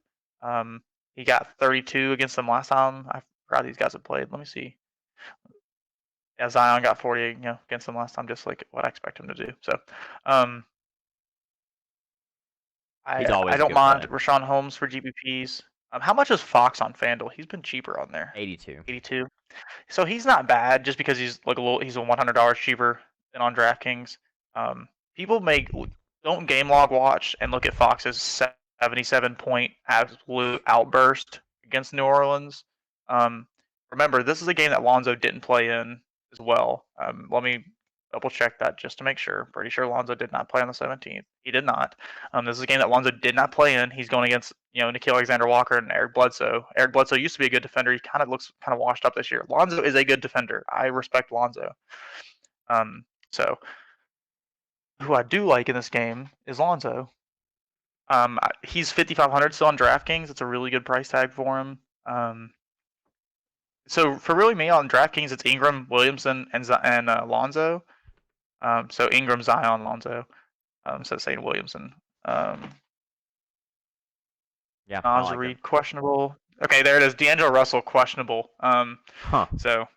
He got 32 against them last time. I forgot these guys have played. Let me see. Yeah, Zion got 40, against them last time, just like what I expect him to do. So, I don't mind Rashawn Holmes for GPPs. How much is Fox on FanDuel? He's been cheaper on there. 82. 82. So he's not bad, just because he's like he's a $100 cheaper than on DraftKings. People don't game log watch and look at Fox's 77-point absolute outburst against New Orleans. Remember, this is a game that Lonzo didn't play in as well. Let me double check that just to make sure. Pretty sure Lonzo did not play on the 17th. He did not. This is a game that Lonzo did not play in. He's going against Nickeil Alexander-Walker and Eric Bledsoe. Eric Bledsoe used to be a good defender. He looks kind of washed up this year. Lonzo is a good defender. I respect Lonzo. So who I do like in this game is Lonzo. He's 5,500 still on DraftKings. It's a really good price tag for him. So for really me on DraftKings, it's Ingram, Williamson, and Lonzo. So Ingram, Zion, Lonzo. Instead of saying Williamson. Yeah. Nas Reed questionable. Okay, there it is. D'Angelo Russell questionable. So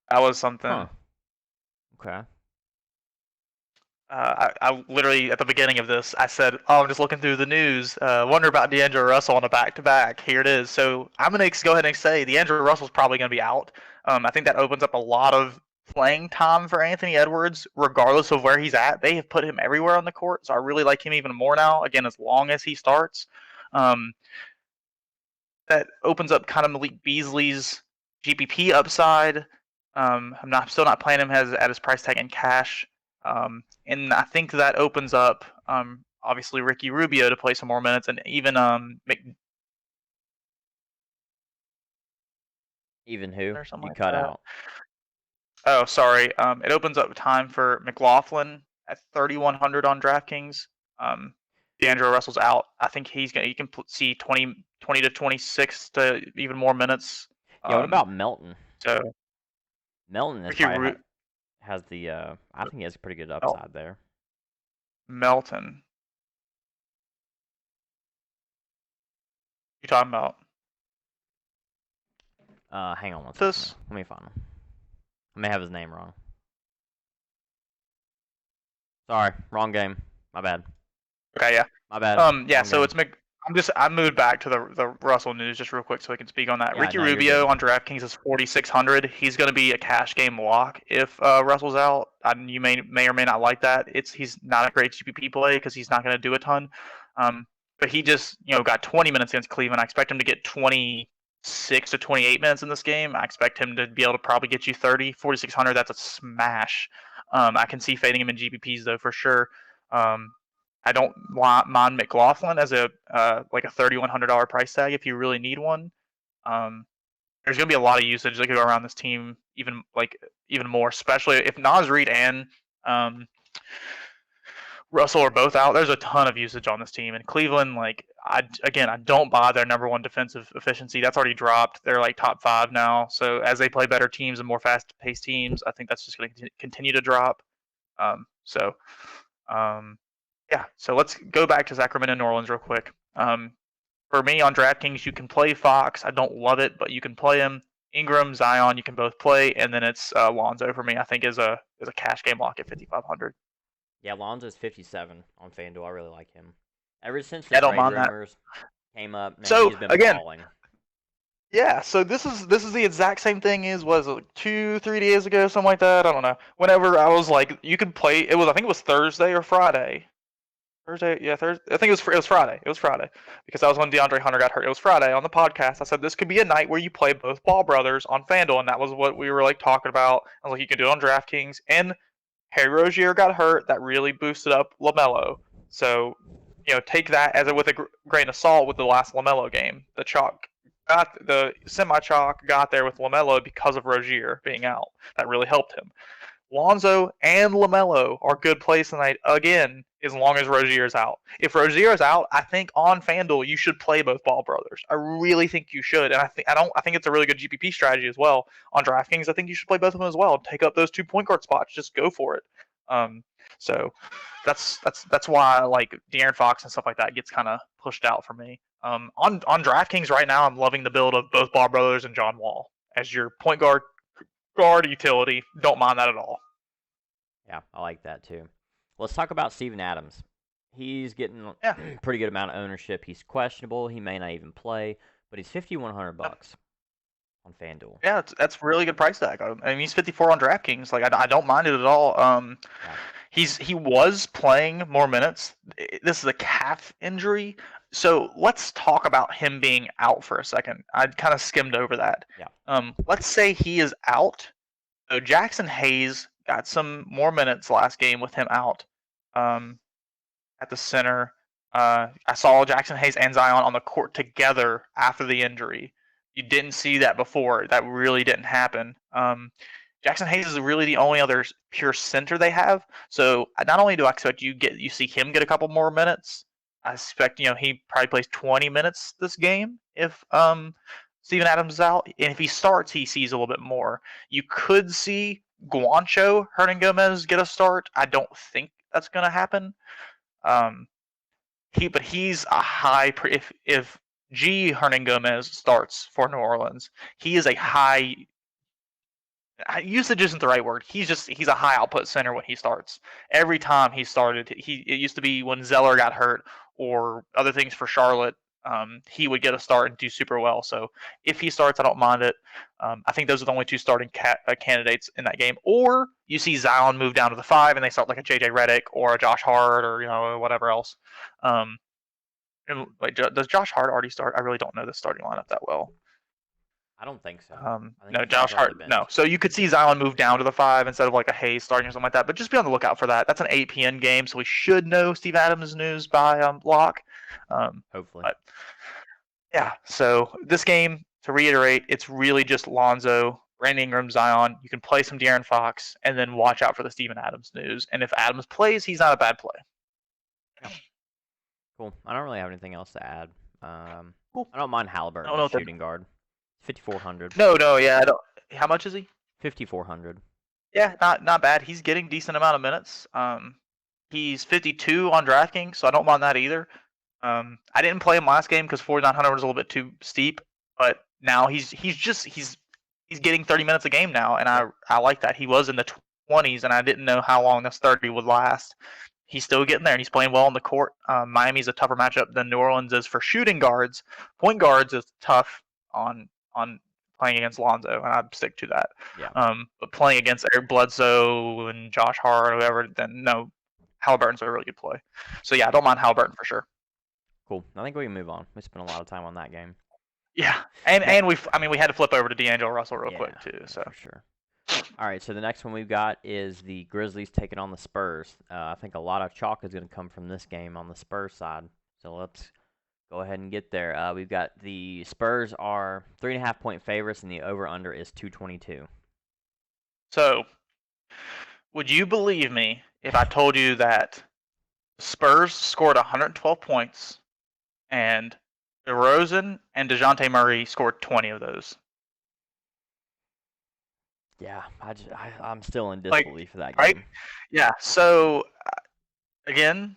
that was something. Okay. I literally at the beginning of this I said, "Oh, I'm just looking through the news. Wonder about D'Angelo Russell on a back-to-back." Here it is. So I'm gonna go ahead and say D'Angelo Russell's probably gonna be out. I think that opens up a lot of playing time for Anthony Edwards, regardless of where he's at. They have put him everywhere on the court, so I really like him even more now. Again, as long as he starts, that opens up kind of Malik Beasley's GPP upside. I'm still not playing him at his price tag in cash. And I think that opens up, obviously, Ricky Rubio to play some more minutes, and even Even who? You like cut that. out. Oh, sorry. It opens up time for McLaughlin at 3,100 on DraftKings. D'Angelo Russell's out. I think you can see 20 to 26 to even more minutes. Yeah. What about Melton? So Melton is probably has the. I think he has a pretty good upside there. Melton. You talking about? Hang on one second. Let me find him. I may have his name wrong. Sorry, wrong game. My bad. Okay, yeah. My bad. Yeah. So it's I moved back to the Russell news just real quick so I can speak on that. Yeah, Ricky Rubio on DraftKings is 4,600. He's going to be a cash game lock if Russell's out. You may or may not like that. He's not a great GPP play because he's not going to do a ton. But he just got 20 minutes against Cleveland. I expect him to get 26 to 28 minutes in this game. I expect him to be able to probably get you 30. 4,600. That's a smash. I can see fading him in GPPs though for sure. I don't mind McLaughlin as a like a $3,100 price tag if you really need one. There's gonna be a lot of usage that could go around this team, even more, especially if Nas Reed and Russell are both out. There's a ton of usage on this team, and Cleveland, I don't buy their number one defensive efficiency. That's already dropped. They're like top 5 now. So as they play better teams and more fast-paced teams, I think that's just going to continue to drop. Um, so um, yeah. So let's go back to Sacramento and New Orleans real quick. For me on DraftKings, you can play Fox. I don't love it, but you can play him. Ingram, Zion, you can both play, and then it's Lonzo for me. I think is a cash game lock at 5,500. Yeah, Lonzo's 57 on FanDuel. I really like him. Ever since I the don't trade mind that. rumors came up, man, So he's been again, balling. yeah. So this is the exact same thing as was it like 2-3 days ago, something like that. I don't know. Whenever I was like, you could play. I think it was Thursday or Friday. Thursday, yeah, Thursday. I think it was Friday. It was Friday because that was when DeAndre Hunter got hurt. It was Friday on the podcast. I said this could be a night where you play both Ball brothers on FanDuel, and that was what we were like talking about. I was like, you can do it on DraftKings, and Harry Rozier got hurt. That really boosted up LaMelo. So, take that as with a grain of salt with the last LaMelo game. The semi chalk got there with LaMelo because of Rozier being out. That really helped him. Lonzo and LaMelo are good plays tonight again, as long as Rozier is out. If Rozier is out, I think on FanDuel you should play both Ball brothers. I really think you should, and I think it's a really good GPP strategy as well. On DraftKings, I think you should play both of them as well. Take up those 2 point guard spots. Just go for it. So that's why like De'Aaron Fox and stuff like that gets kind of pushed out for me. On DraftKings right now, I'm loving the build of both Ball brothers and John Wall as your point guard utility. Don't mind that at all. Yeah, I like that too. Let's talk about Steven Adams. He's getting pretty good amount of ownership. He's questionable. He may not even play, but he's $5,100 on FanDuel. Yeah, that's really good price tag. I mean, he's 54 on DraftKings. Like I don't mind it at all. He was playing more minutes. This is a calf injury, so let's talk about him being out for a second. I kind of skimmed over that. Yeah. Let's say he is out. So Jackson Hayes got some more minutes last game with him out. At the center. I saw Jackson Hayes and Zion on the court together after the injury. You didn't see that before. That really didn't happen. Jackson Hayes is really the only other pure center they have. So not only do I expect you see him get a couple more minutes, I expect he probably plays 20 minutes this game if Steven Adams is out, and if he starts, he sees a little bit more. You could see Guancho Hernangomez get a start. I don't think that's going to happen. He's a high if G Hernangomez starts for New Orleans, he is a high usage isn't the right word. He's a high output center when he starts. Every time he started, it used to be when Zeller got hurt or other things for Charlotte, he would get a start and do super well. So if he starts, I don't mind it. I think those are the only 2 starting candidates in that game. Or you see Zion move down to the 5 and they start like a JJ Redick or a Josh Hart or whatever else. And does Josh Hart already start? I really don't know the starting lineup that well. I don't think so. No, Josh Hart. No. So you could see Zion move down to the 5 instead of like a Hayes starting or something like that. But just be on the lookout for that. That's an 8 p.m. game, so we should know Steve Adams' news by lock. Hopefully. But yeah. So this game, to reiterate, it's really just Lonzo, Brandon Ingram, Zion. You can play some De'Aaron Fox, and then watch out for the Steven Adams news. And if Adams plays, he's not a bad play. Yeah. Cool. I don't really have anything else to add. Cool. I don't mind Halliburton shooting guard. 5,400. No, yeah, I don't. How much is he? 5,400. Yeah, not bad. He's getting decent amount of minutes. He's 52 on DraftKings, so I don't mind that either. I didn't play him last game because 4,900 was a little bit too steep, but now he's getting 30 minutes a game now, and I like that. He was in the 20s, and I didn't know how long this 30 would last. He's still getting there, and he's playing well on the court. Miami's a tougher matchup than New Orleans is for shooting guards. Point guards is tough on playing against Lonzo, and I'd stick to that. Yeah. But playing against Eric Bledsoe and Josh Hart or whoever, then no, Halliburton's a really good play. So yeah, I don't mind Halliburton for sure. Cool. I think we can move on. We spent a lot of time on that game. Yeah, and we had to flip over to D'Angelo Russell real quick too. So for sure. All right, so the next one we've got is the Grizzlies taking on the Spurs. I think a lot of chalk is going to come from this game on the Spurs side. So let's go ahead and get there. We've got the Spurs are 3.5-point favorites, and the over/under is 222. So, would you believe me if I told you that Spurs scored 112 points and DeRozan and DeJounte Murray scored 20 of those? Yeah, I'm still in Like, disbelief of that right? game. Yeah. So, again,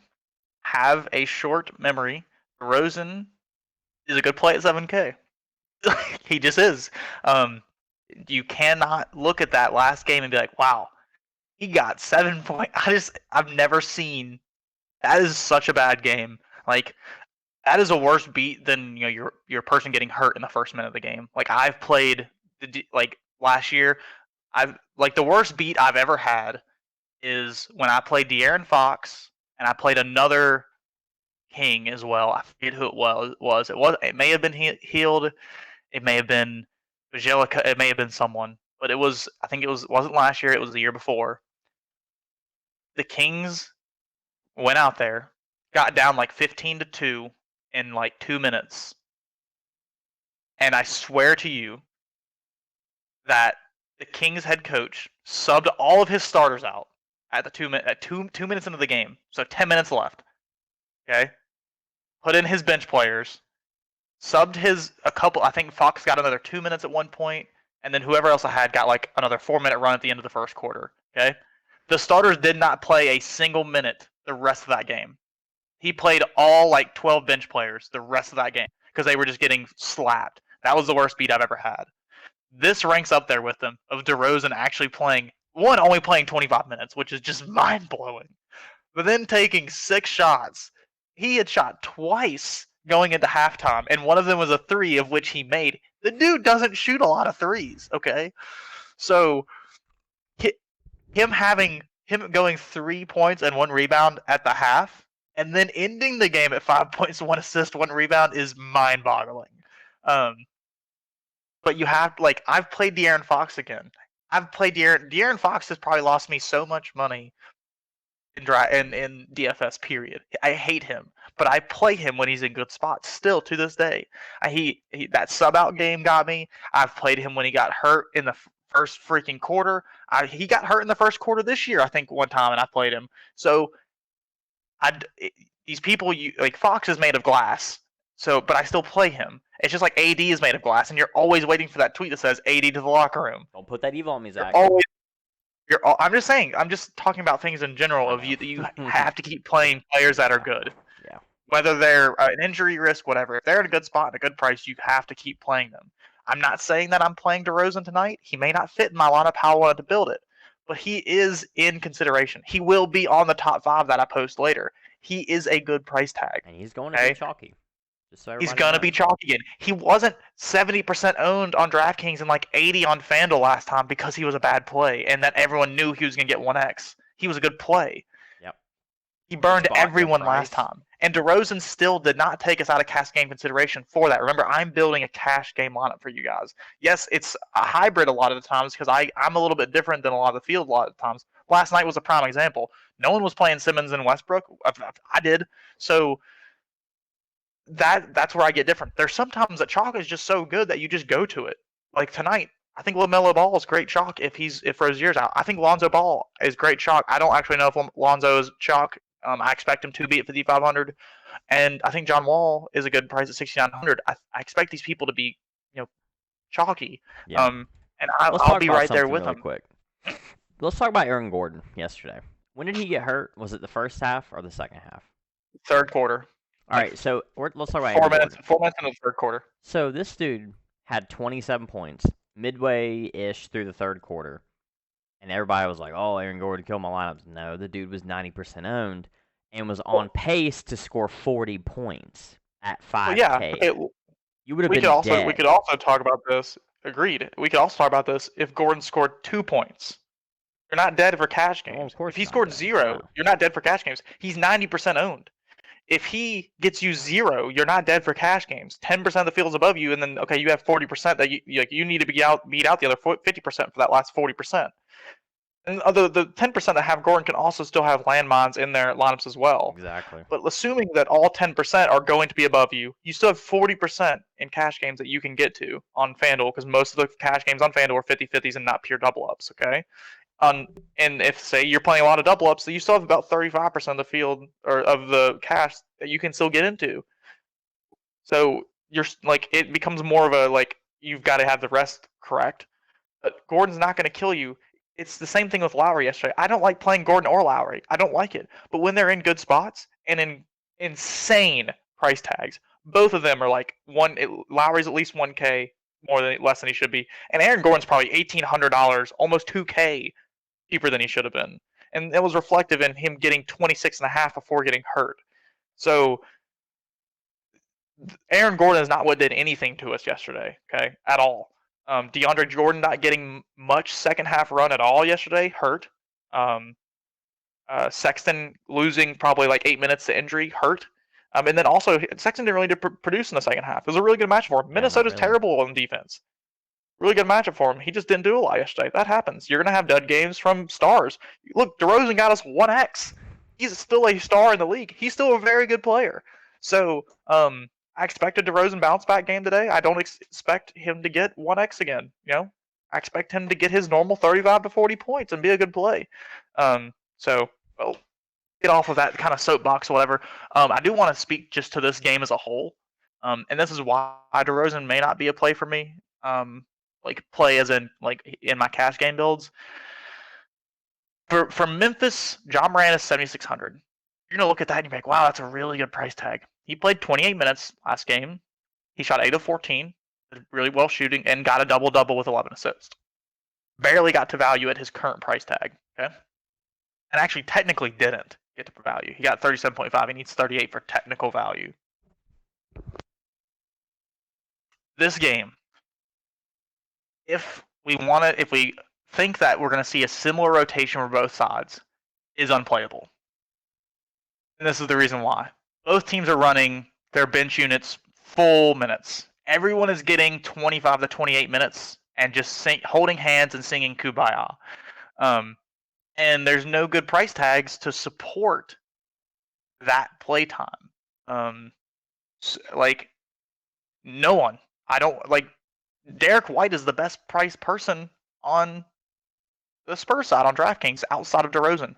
have a short memory. DeRozan is a good play at 7K. He just is. You cannot look at that last game and be like, wow, he got 7 points. I've never seen. That is such a bad game. Like, that is a worse beat than your person getting hurt in the first minute of the game. Like, I've played last year. The worst beat I've ever had is when I played De'Aaron Fox and I played another King as well. I forget who it was. It may have been Healed. It may have been Angelica. It may have been someone. But I think wasn't last year. It was the year before. The Kings went out there, got down like 15-2 in like 2 minutes. And I swear to you that the Kings head coach subbed all of his starters out at the 2 minutes into the game. So 10 minutes left. Okay? Put in his bench players, subbed a couple. I think Fox got another 2 minutes at one point, and then whoever else I had got like another 4-minute run at the end of the first quarter. Okay, the starters did not play a single minute the rest of that game. He played all like 12 bench players the rest of that game because they were just getting slapped. That was the worst beat I've ever had. This ranks up there with them of DeRozan actually only playing 25 minutes, which is just mind blowing. But then taking 6 shots. He had shot twice going into halftime, and one of them was a 3 of which he made. The dude doesn't shoot a lot of 3s, okay? So him going 3 points and 1 rebound at the half, and then ending the game at 5 points, 1 assist, 1 rebound is mind-boggling. But you have I've played De'Aaron Fox again. De'Aaron Fox has probably lost me so much money in DFS period. I hate him, but I play him when he's in good spots still to this day. That sub out game got me. I've played him when he got hurt in the first freaking quarter. He got hurt in the first quarter this year, I think, one time, and I played him. So these people, Fox is made of glass. So, but I still play him. It's just like AD is made of glass, and you're always waiting for that tweet that says AD to the locker room. Don't put that evil on me, Zach. I'm just saying. I'm just talking about things in general. Of you have to keep playing players that are good. Yeah. Whether they're an injury risk, whatever. If they're in a good spot and a good price, you have to keep playing them. I'm not saying that I'm playing DeRozan tonight. He may not fit in my lineup how I wanted to build it, but he is in consideration. He will be on the top 5 that I post later. He is a good price tag. And he's going to be chalky. He's going to be chalky again. He wasn't 70% owned on Draftkings and like 80 on FanDuel last time because he was a bad play and that everyone knew he was going to get 1x. He was a good play. Yep. He burned everyone last time. And DeRozan still did not take us out of cash game consideration for that. Remember, I'm building a cash game lineup for you guys. Yes, it's a hybrid a lot of the times because I'm a little bit different than a lot of the field a lot of the times. Last night was a prime example. No one was playing Simmons and Westbrook. I did. So that's where I get different. There's sometimes that chalk is just so good that you just go to it. Like tonight, I think LaMelo Ball is great chalk if Rozier's out. I think Lonzo Ball is great chalk. I don't actually know if Lonzo is chalk. I expect him to be at 5,500, and I think John Wall is a good price at 6,900. I expect these people to be, chalky. Yeah. And I'll be right there with them. Quick. Let's talk about Aaron Gordon yesterday. When did he get hurt? Was it the first half or the second half? Third quarter. All right, so let's talk about 4 minutes. 4 minutes into the third quarter. So this dude had 27 points midway-ish through the third quarter, and everybody was like, "Oh, Aaron Gordon killed my lineups." No, the dude was 90% owned and was on pace to score 40 points at 5K. Well, you would have been dead. We could also talk about this. Agreed. We could also talk about this if Gordon scored 2 points. You're not dead for cash games. Well, of course if he scored 0, you're not dead for cash games. He's 90% owned. if he gets you 0, you're not dead for cash games. 10% of the field's above you, and then okay, you have 40% that you need to beat out the other 50% for that last 40%. And the 10% that have Gordon can also still have landmines in their lineups as well. Exactly. But assuming that all 10% are going to be above you, you still have 40% in cash games that you can get to on FanDuel, because most of the cash games on FanDuel are 50-50s and not pure double ups. Okay. And if say you're playing a lot of double ups, so you still have about 35% of the field or of the cash that you can still get into. So you're like, it becomes more of a like, you've got to have the rest correct. But Gordon's not going to kill you. It's the same thing with Lowry yesterday. I don't like playing Gordon or Lowry. I don't like it. But when they're in good spots and in insane price tags, both of them are like Lowry's at least 1K less than he should be, and Aaron Gordon's probably $1,800, almost 2K cheaper than he should have been. And it was reflective in him getting 26.5 before getting hurt. So Aaron Gordon is not what did anything to us yesterday, okay, at all. DeAndre Jordan not getting much second half run at all yesterday hurt. Sexton losing probably like 8 minutes to injury hurt. And then also Sexton didn't really produce in the second half. It was a really good match for him. Minnesota's really. terrible on defense. Really good matchup for him. He just didn't do a lot yesterday. That happens. You're gonna have dud games from stars. Look, DeRozan got us 1x. He's still a star in the league. He's still a very good player. So I expected DeRozan bounce back game today. I don't expect him to get 1x again. I expect him to get his normal 35 to 40 points and be a good play. So get off of that kind of soapbox or whatever. I do want to speak just to this game as a whole. And this is why DeRozan may not be a play for me. Like play as in like in my cash game builds. For Memphis, John Moran is 7,600. You're gonna look at that and you're like, wow, that's a really good price tag. He played 28 minutes last game. He shot 8 of 14, really well shooting, and got a double-double with 11 assists. Barely got to value at his current price tag. Okay, and actually technically didn't get to value. He got 37.5. He needs 38 for technical value. This game, if we think that we're going to see a similar rotation for both sides, is unplayable. And this is the reason why. Both teams are running their bench units full minutes. Everyone is getting 25 to 28 minutes and just holding hands and singing Kumbaya. And there's no good price tags to support that playtime. Like, no one. I don't like. Derek White is the best priced person on the Spurs side on DraftKings outside of DeRozan,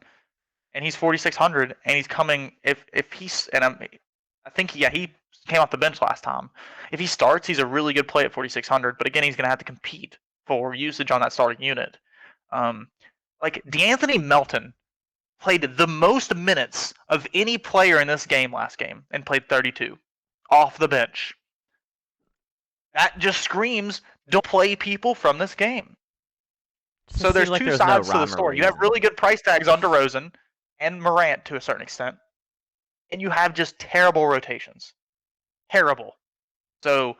and he's 4,600, and he's coming if he's and I think he came off the bench last time. If he starts, he's a really good play at 4,600, but again, he's going to have to compete for usage on that starting unit. Like DeAnthony Melton played the most minutes of any player in this game last game and played 32 off the bench. That just screams, don't play people from this game. So there's two sides to the story. You have really good price tags on DeRozan and Morant to a certain extent, and you have just terrible rotations. Terrible. So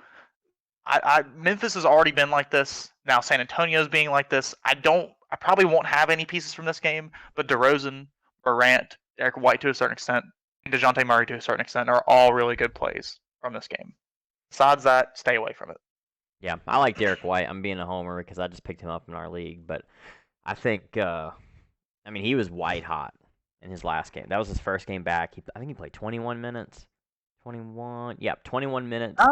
Memphis has already been like this. Now San Antonio's being like this. I probably won't have any pieces from this game, but DeRozan, Morant, Derek White to a certain extent, and DeJounte Murray to a certain extent are all really good plays from this game. Besides that, stay away from it. Yeah, I like Derek White. I'm being a homer because I just picked him up in our league, but I think, he was white hot in his last game. That was his first game back. I think he played 21 minutes. 21 minutes,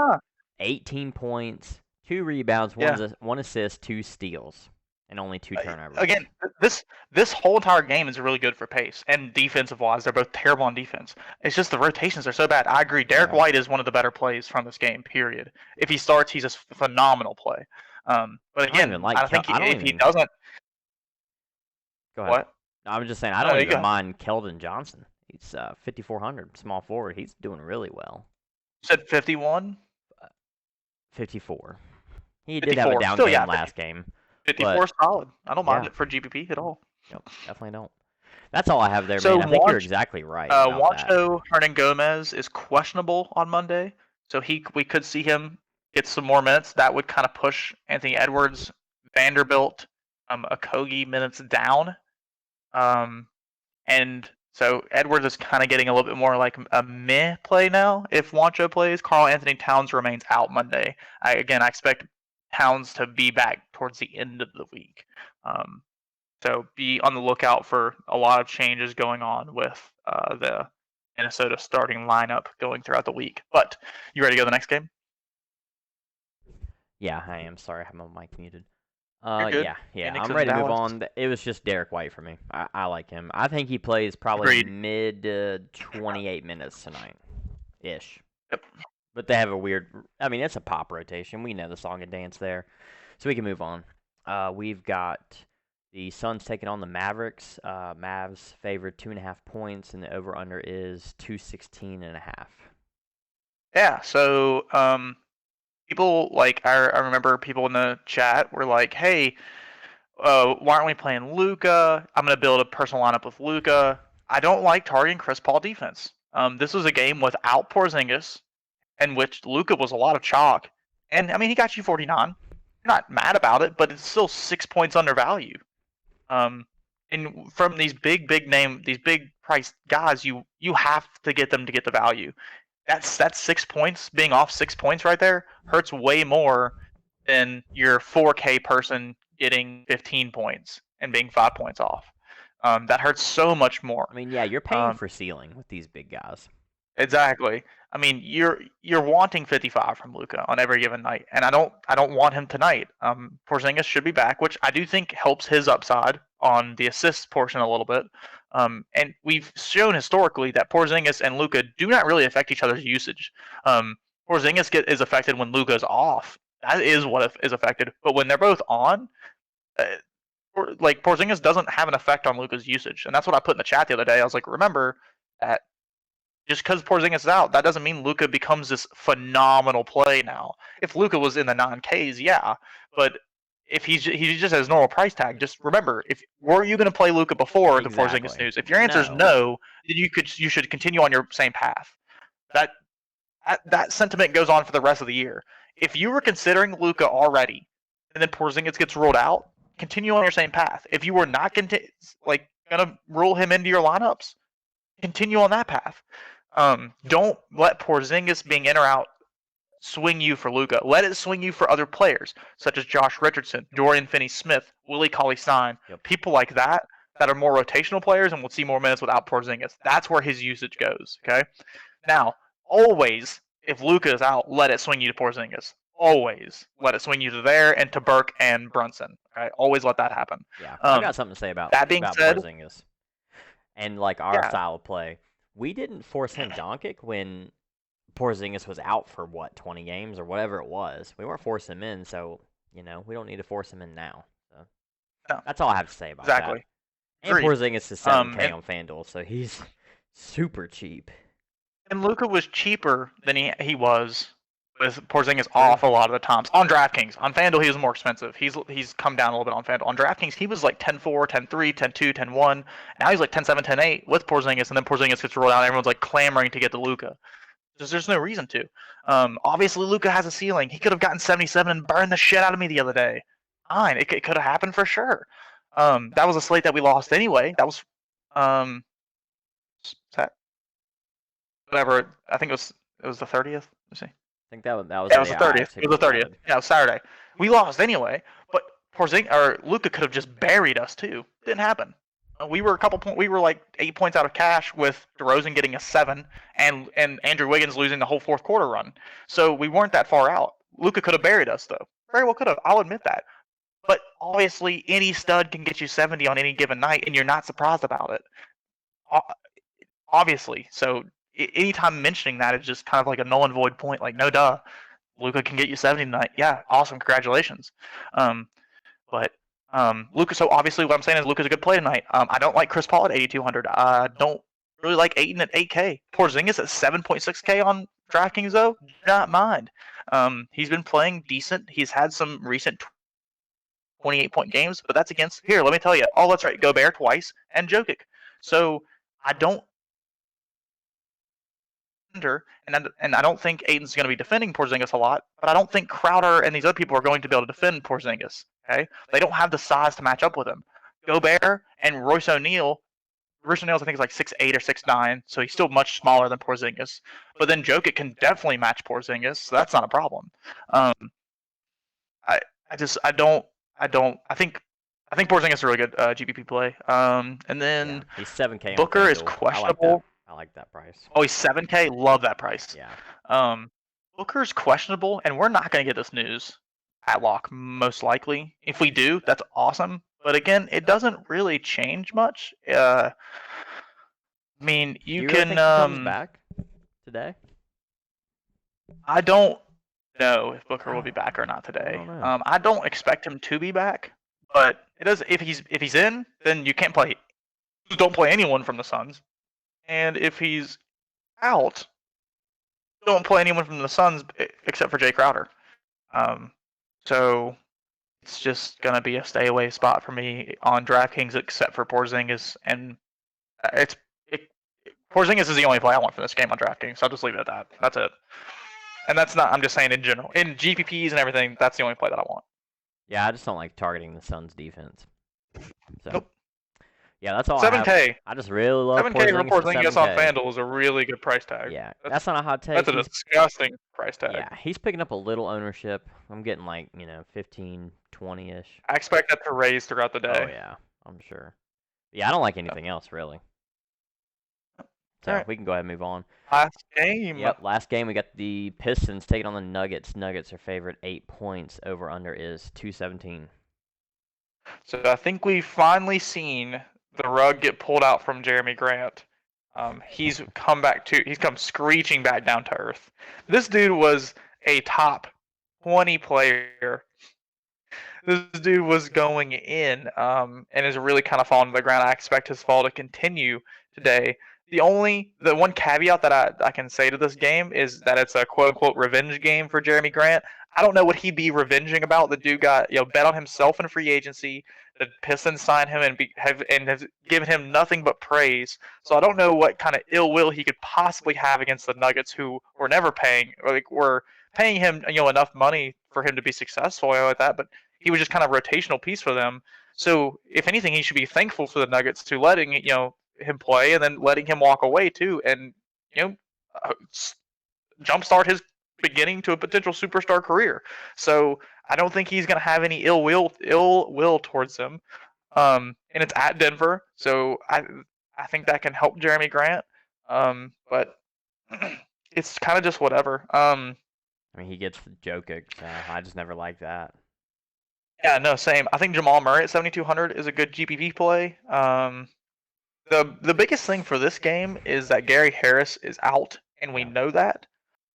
18 points, 2 rebounds, 1 assist, 2 steals, and only 2 turnovers. Again, this whole entire game is really good for pace and defensive-wise. They're both terrible on defense. It's just the rotations are so bad. I agree. Derek White is one of the better plays from this game, period. If he starts, he's a phenomenal play. But again, I think if he doesn't... Go ahead. What? No, I'm just saying, I don't even mind Keldon Johnson. He's 5,400, small forward. He's doing really well. You said 51? 54. He did have a down game last game. 54 is solid. I don't mind it for GPP at all. Nope, definitely don't. That's all I have there, man. I think you're exactly right. Juancho Hernan-Gomez is questionable on Monday, so we could see him get some more minutes. That would kind of push Anthony Edwards, Vanderbilt, Okogie minutes down. And So Edwards is kind of getting a little bit more like a meh play now. If Wancho plays, Karl Anthony Towns remains out Monday. I expect Towns to be back towards the end of the week. So be on the lookout for a lot of changes going on with the Minnesota starting lineup going throughout the week. But you ready to go to the next game? Yeah, I am. Sorry, I have my mic muted. You're good. Yeah, Phoenix I'm and ready to move Dallas. on. It was just Derek White for me. I like him. I think he plays probably Agreed. mid 28 minutes tonight, ish. Yep. But they have a weird. I mean, it's a pop rotation. We know the song and dance there, so we can move on. We've got the Suns taking on the Mavericks. Mavs favored 2.5 points, and the over/under is 216.5. Yeah. So people like I remember people in the chat were like, "Hey, why aren't we playing Luka? I'm gonna build a personal lineup with Luka." I don't like targeting Chris Paul defense. This was a game without Porzingis, in which Luka was a lot of chalk, and I mean he got you 49. You're not mad about it, but it's still 6 points undervalued. And from these big name, these big price guys, you have to get them to get the value. That's 6 points. Being off 6 points right there hurts way more than your 4K person getting 15 points and being 5 points off. That hurts so much more. I mean, yeah, you're paying for ceiling with these big guys. Exactly. I mean, you're wanting 55 from Luka on every given night, and I don't want him tonight. Porzingis should be back, which I do think helps his upside on the assist portion a little bit. And we've shown historically that Porzingis and Luka do not really affect each other's usage. Porzingis is affected when Luka is off. That is what is affected. But when they're both on, like Porzingis doesn't have an effect on Luka's usage, and that's what I put in the chat the other day. I was like, remember that just because Porzingis is out, that doesn't mean Luka becomes this phenomenal play now. If Luka was in the 9Ks, yeah, but if he just has normal price tag, just remember, if were you going to play Luka before the Porzingis news? If your answer is no, then you should continue on your same path. That sentiment goes on for the rest of the year. If you were considering Luka already, and then Porzingis gets ruled out, continue on your same path. If you were not going to rule him into your lineups, continue on that path. Don't let Porzingis being in or out swing you for Luka. Let it swing you for other players, such as Josh Richardson, Dorian Finney-Smith, Willie Cauley-Stein, people like that are more rotational players and will see more minutes without Porzingis. That's where his usage goes, okay? Now, always, if Luka is out, let it swing you to Porzingis. Always let it swing you to there and to Burke and Brunson. Okay? Always let that happen. Yeah, I got something to say about that being said, Porzingis and like our style of play. We didn't force him Doncic when Porzingis was out for 20 games or whatever it was. We weren't forcing him in, so we don't need to force him in now. So no. That's all I have to say about that. And Porzingis is 7K on FanDuel, so he's super cheap. And Luka was cheaper than he was with Porzingis off a lot of the times. On DraftKings. On FanDuel, he was more expensive. He's come down a little bit on FanDuel. On DraftKings, he was like 10-4, 10-3, 10-2, 10-1. Now he's like 10-7, 10-8 with Porzingis, and then Porzingis gets rolled out, and everyone's like clamoring to get the Luka. There's no reason to. Obviously, Luka has a ceiling. He could have gotten 77 and burned the shit out of me the other day. Fine. It could have happened for sure. That was a slate that we lost anyway. That was whatever. I think it was the 30th. Let's see. I think that was the 30th. It was the 30th. Yeah, it was Saturday. We lost anyway, but Luka could have just buried us too. Didn't happen. We were we were like 8 points out of cash with DeRozan getting a 7 and Andrew Wiggins losing the whole fourth quarter run. So we weren't that far out. Luka could have buried us though. Very well could have. I'll admit that. But obviously any stud can get you 70 on any given night, and you're not surprised about it. Obviously. So anytime mentioning that is just kind of like a null and void point. Like, no duh. Luka can get you 70 tonight. Yeah, awesome. Congratulations. But Luka, so obviously what I'm saying is Luka's a good play tonight. I don't like Chris Paul at 8,200. I don't really like Ayton at 8K. Porzingis at 7.6K on DraftKings, though, do not mind. He's been playing decent. He's had some recent 28-point games, but that's against, here, let me tell you. Oh, that's right, Gobert twice and Jokic. So I don't, and I don't think Ayton's going to be defending Porzingis a lot, but I don't think Crowder and these other people are going to be able to defend Porzingis. Okay, they don't have the size to match up with him. Gobert and Royce O'Neal Richard Nails, I think, is like 6'8" or 6'9", so he's still much smaller than Porzingis. But then Jokic can definitely match Porzingis, so that's not a problem. I think Porzingis is a really good GPP play. And then he's 7K Booker on is FanDuel. questionable. I like that price. Oh, he's 7K. Love that price. Yeah. Booker's questionable, and we're not going to get this news at lock, most likely. If we do, that's awesome. But again, it doesn't really change much. I mean, you Do you can. Really think he comes back today? I don't know if Booker will be back or not today. I don't expect him to be back, but it does. If he's in, then you can't play. Don't play anyone from the Suns, and if he's out, don't play anyone from the Suns except for Jay Crowder. So it's just gonna be a stay away spot for me on DraftKings, except for Porzingis, and Porzingis is the only play I want for this game on DraftKings. So I'll just leave it at that. That's it. And that's not. I'm just saying in general, in GPPs and everything, that's the only play that I want. Yeah, I just don't like targeting the Suns' defense. So. Nope. Yeah, that's all. 7K. I just really love 7K for Porzingis on FanDuel is a really good price tag. Yeah, that's not a hot take. That's a disgusting price tag. Yeah, he's picking up a little ownership. I'm getting like 15, 20-ish. I expect that to raise throughout the day. Oh yeah, I'm sure. Yeah, I don't like anything else really. So we can go ahead and move on. Last game. Yep, last game we got the Pistons taking on the Nuggets. Nuggets are favored 8 points. Over under is 217. So I think we've finally seen the rug get pulled out from Jeremy Grant. He's come screeching back down to earth. This dude was a top 20 player. This dude was going in and is really kind of falling to the ground. I expect his fall to continue today. The one caveat that I can say to this game is that it's a quote unquote revenge game for Jeremy Grant. I don't know what he'd be revenging about. The dude got bet on himself in free agency. The Pistons signed him and have given him nothing but praise. So I don't know what kind of ill will he could possibly have against the Nuggets, who were never paying, were paying him enough money for him to be successful like that. But he was just kind of a rotational piece for them. So if anything, he should be thankful for the Nuggets to letting him play and then letting him walk away too, and jumpstart his beginning to a potential superstar career. So I don't think he's going to have any ill will towards him. And it's at Denver, so I think that can help Jeremy Grant. But it's kind of just whatever. I mean, he gets Jokic, so I just never like that. Yeah, no, same. I think Jamal Murray at 7,200 is a good GPP play. The biggest thing for this game is that Gary Harris is out, and we know that.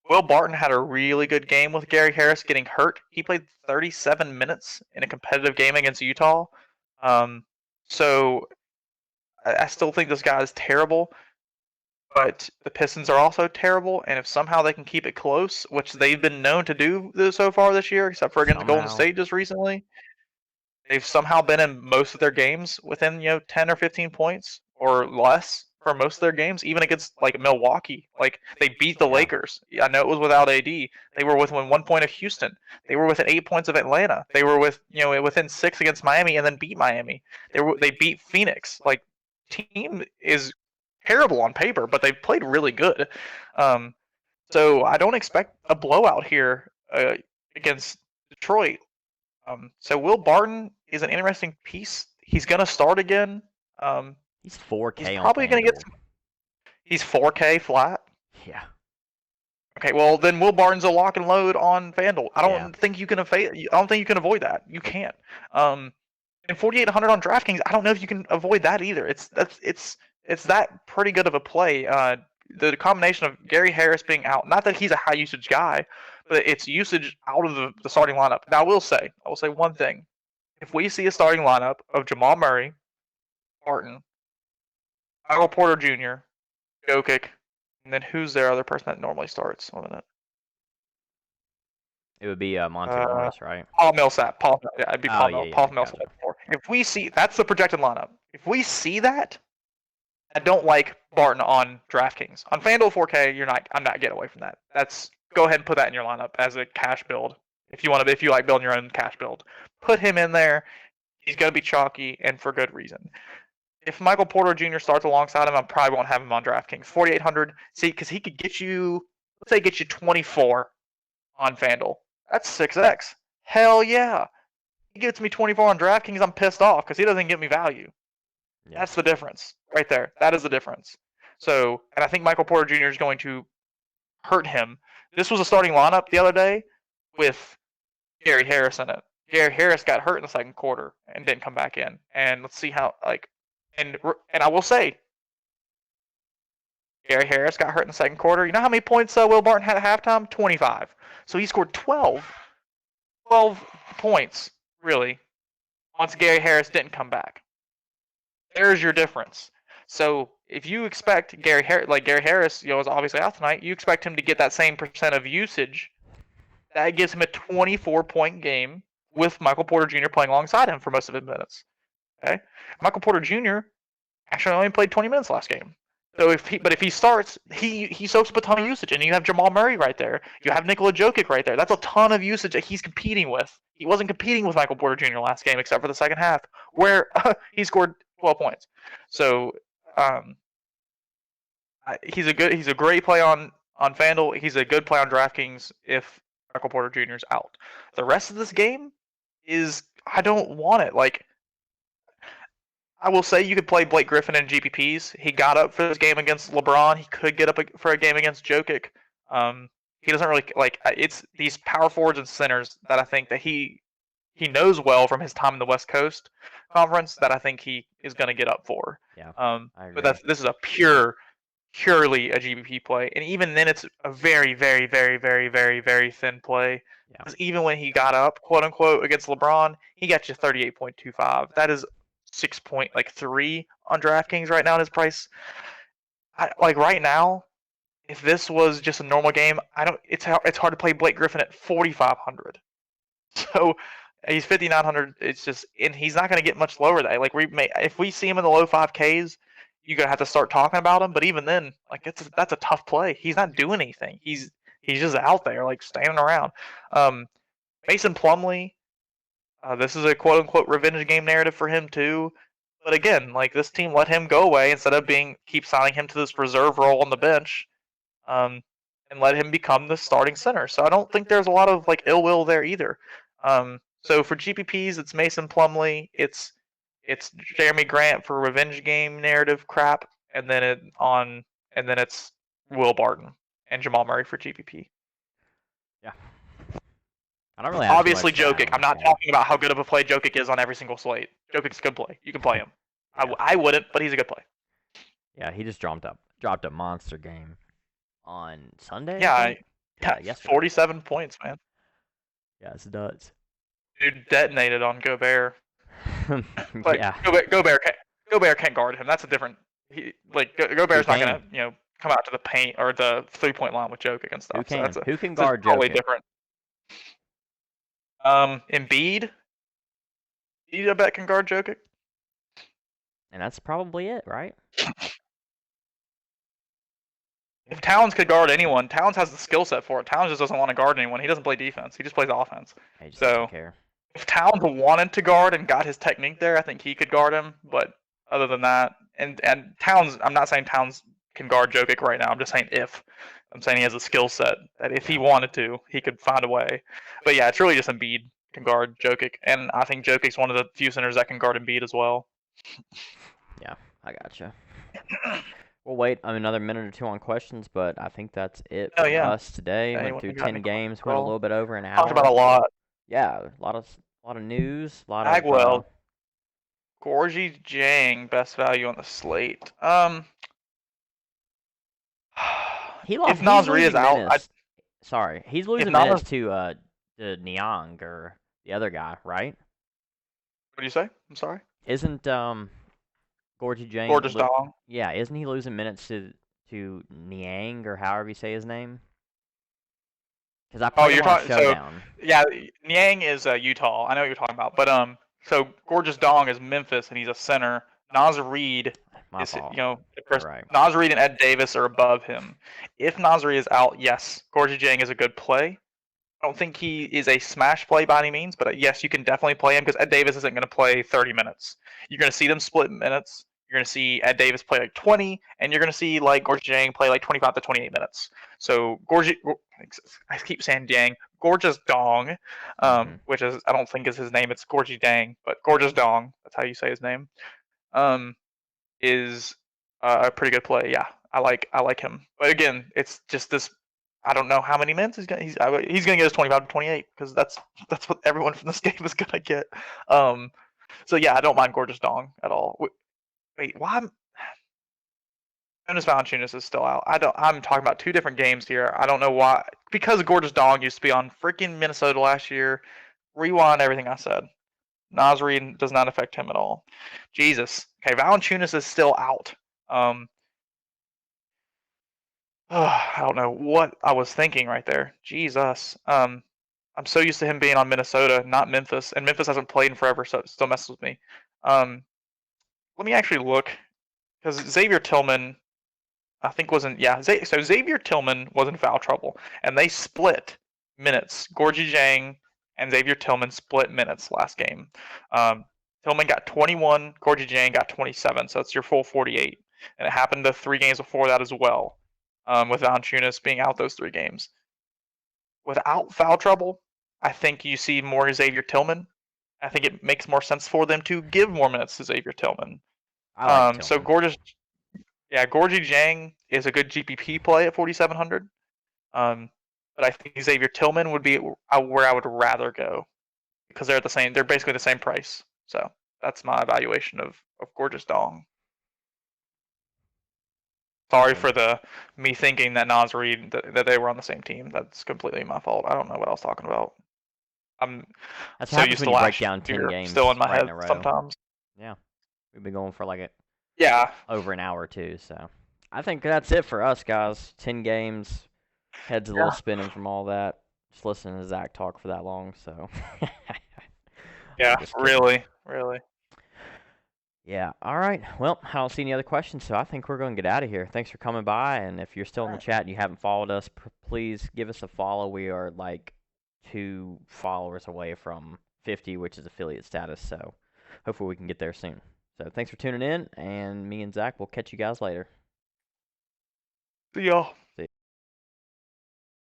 Will Barton had a really good game with Gary Harris getting hurt. He played 37 minutes in a competitive game against Utah. So I still think this guy is terrible, but the Pistons are also terrible, and if somehow they can keep it close, which they've been known to do so far this year, except for against Golden State just recently, they've somehow been in most of their games within 10 or 15 points or less for most of their games, even against like Milwaukee. Like they beat the Lakers. I know it was without AD. They were within 1 point of Houston. They were within 8 points of Atlanta. They were within 6 against Miami and then beat Miami. They beat Phoenix. Like team is terrible on paper, but they played really good. So I don't expect a blowout here against Detroit. So Will Barton is an interesting piece. He's gonna start again. He's 4K. He's probably gonna get. He's 4K flat. Yeah. Okay, well then Will Barton's a lock and load on FanDuel. I don't think you can avoid that. You can't. And 4,800 on DraftKings, I don't know if you can avoid that either. It's that pretty good of a play. The combination of Gary Harris being out, not that he's a high usage guy, but it's usage out of the starting lineup. Now I will say one thing. If we see a starting lineup of Jamal Murray, Barton, Michael Porter Jr., Jokic, and then who's their other person that normally starts? 1 minute. It would be Monte Morris, right? Paul Millsap. It'd be Paul Millsap. Gotcha. If we see, that's the projected lineup. If we see that, I don't like Barton on DraftKings. On FanDuel 4K, I'm not getting away from that. Go ahead and put that in your lineup as a cash build. If you like building your own cash build, put him in there. He's going to be chalky and for good reason. if Michael Porter Jr. starts alongside him, I probably won't have him on DraftKings. 4,800. See, because he could get you, let's say, get you 24 on FanDuel. That's 6x. Hell yeah. He gets me 24 on DraftKings, I'm pissed off because he doesn't get me value. Yeah. That's the difference right there. That is the difference. So, and I think Michael Porter Jr. is going to hurt him. This was a starting lineup the other day with Gary Harris in it. Gary Harris got hurt in the second quarter and didn't come back in. And let's see how, and I will say, Gary Harris got hurt in the second quarter. You know how many points Will Barton had at halftime? 25. So he scored 12 points, really, once Gary Harris didn't come back. There's your difference. So if you expect Gary Harris, is obviously out tonight, you expect him to get that same percent of usage. That gives him a 24-point game with Michael Porter Jr. playing alongside him for most of his minutes. Okay, Michael Porter Jr. actually only played 20 minutes last game. So if he starts, he soaks up a ton of usage, and you have Jamal Murray right there. You have Nikola Jokic right there. That's a ton of usage that he's competing with. He wasn't competing with Michael Porter Jr. last game, except for the second half, where he scored 12 points. So he's a great play on FanDuel. He's a good play on DraftKings if Michael Porter Jr. is out. The rest of this game is, I don't want it. I will say you could play Blake Griffin in GPPs. He got up for this game against LeBron. He could get up for a game against Jokic. He doesn't really it's these power forwards and centers that I think that he knows well from his time in the West Coast Conference that I think he is going to get up for. Yeah. But this is a purely a GPP play, and even then it's a very, very, very, very, very, very thin play. Because even when he got up, quote unquote, against LeBron, he got you 38.25. That is 6.3 on DraftKings right now in his price. Right now, if this was just a normal game, it's hard to play Blake Griffin at 4,500. So he's 5,900. It's just, and he's not going to get much lower than that. If we see him in the low 5Ks, you're gonna have to start talking about him. But even then, that's a tough play. He's not doing anything. He's just out there standing around. Mason Plumlee. This is a quote-unquote revenge game narrative for him too. But again, this team let him go away instead of keep signing him to this reserve role on the bench, and let him become the starting center. So I don't think there's a lot of ill will there either. So for GPPs, it's Mason Plumlee, it's Jeremy Grant for revenge game narrative crap, and then it's Will Barton and Jamal Murray for GPP. Yeah. I don't really have obviously Jokic. I'm not talking about how good of a play Jokic is on every single slate. Jokic's a good play. You can play him. Yeah. I wouldn't, but he's a good play. Yeah, he just dropped a monster game on Sunday. Yeah, yesterday. 47 points, man. Yeah, it's nuts. Dude detonated on Gobert. Yeah. Gobert can't guard him. That's a different. Gobert's not gonna come out to the paint or the 3-point line with Jokic and stuff. Who can guard Jokic? Totally different. Embiid. I bet can guard Jokic. And that's probably it, right? If Towns could guard anyone, Towns has the skill set for it. Towns just doesn't want to guard anyone. He doesn't play defense. He just plays offense. He just doesn't care. If Towns wanted to guard and got his technique there, I think he could guard him. But other than that, and Towns, I'm not saying Towns can guard Jokic right now. I'm just saying if. I'm saying he has a skill set that if he wanted to, he could find a way. But yeah, it's really just Embiid can guard Jokic, and I think Jokic's one of the few centers that can guard Embiid as well. Yeah, I gotcha. We'll wait another minute or two on questions, but I think that's it for us today. Went through 10 games, went a little bit over an hour. Talked about a lot. Yeah, a lot of news, a lot Bagwell. of Gorgie Jang, best value on the slate. He lost. If Nasri is out, sorry, he's losing minutes to Niang or the other guy, right? What do you say? I'm sorry. Isn't Gorgie Jang? Gorgeous Dong. Yeah, isn't he losing minutes to Niang or however you say his name? Because I played him on Showdown. So, yeah, Niang is Utah. I know what you're talking about, but so Gorgeous Dong is Memphis, and he's a center. Naz Reid is, right. Naz Reid and Ed Davis are above him. If Naz Reid is out, yes, Gorgie Jang is a good play. I don't think he is a smash play by any means, but yes, you can definitely play him because Ed Davis isn't going to play 30 minutes. You're going to see them split minutes. You're going to see Ed Davis play like 20, and you're going to see like Gorgie Jang play like 25 to 28 minutes. So I keep saying Jang, Gorgeous Dong, which is I don't think is his name. It's Gorgie Dang, but Gorgeous Dong. That's how you say his name. Is a pretty good play. Yeah, I like him. But again, it's just this. I don't know how many minutes he's gonna get us 25 to 28 because that's what everyone from this game is gonna get. So yeah, I don't mind Gorgeous Dong at all. Wait, why? Jonas Valanciunas is still out. I'm talking about two different games here. I don't know why. Because Gorgeous Dong used to be on freaking Minnesota last year. Rewind everything I said. Naz Reid does not affect him at all. Jesus. Okay, Valanciunas is still out. I don't know what I was thinking right there. Jesus. I'm so used to him being on Minnesota, not Memphis, and Memphis hasn't played in forever, so it still messes with me. Let me actually look because Xavier Tillman, I think wasn't. Yeah, so Xavier Tillman was in foul trouble, and they split minutes. Gorgie Jang and Xavier Tillman split minutes last game. Tillman got 21, Gorgie Jang got 27, so that's your full 48. And it happened the 3 games before that as well, with Valanciunas being out those 3 games. Without foul trouble, I think you see more Xavier Tillman. I think it makes more sense for them to give more minutes to Xavier Tillman. I like Tillman. So Gorgie Jang is a good GPP play at 4,700. But I think Xavier Tillman would be where I would rather go because they're They're basically the same price. So that's my evaluation of Gorgeous Dong. Sorry for me thinking that Naz Reid that they were on the same team. That's completely my fault. I don't know what I was talking about. I'm That's so used when to you break last down 10 year, games still in my right head in a row. sometimes. Yeah, we've been going for like over an hour or two. So I think that's it for us, guys. 10 games. Head's a little spinning from all that. Just listening to Zach talk for that long. So yeah, really. Yeah. All right. Well, I don't see any other questions, so I think we're going to get out of here. Thanks for coming by, and if you're still in the chat and you haven't followed us, please give us a follow. We are like 2 followers away from 50, which is affiliate status, so hopefully we can get there soon. So thanks for tuning in, and me and Zach will catch you guys later. See y'all.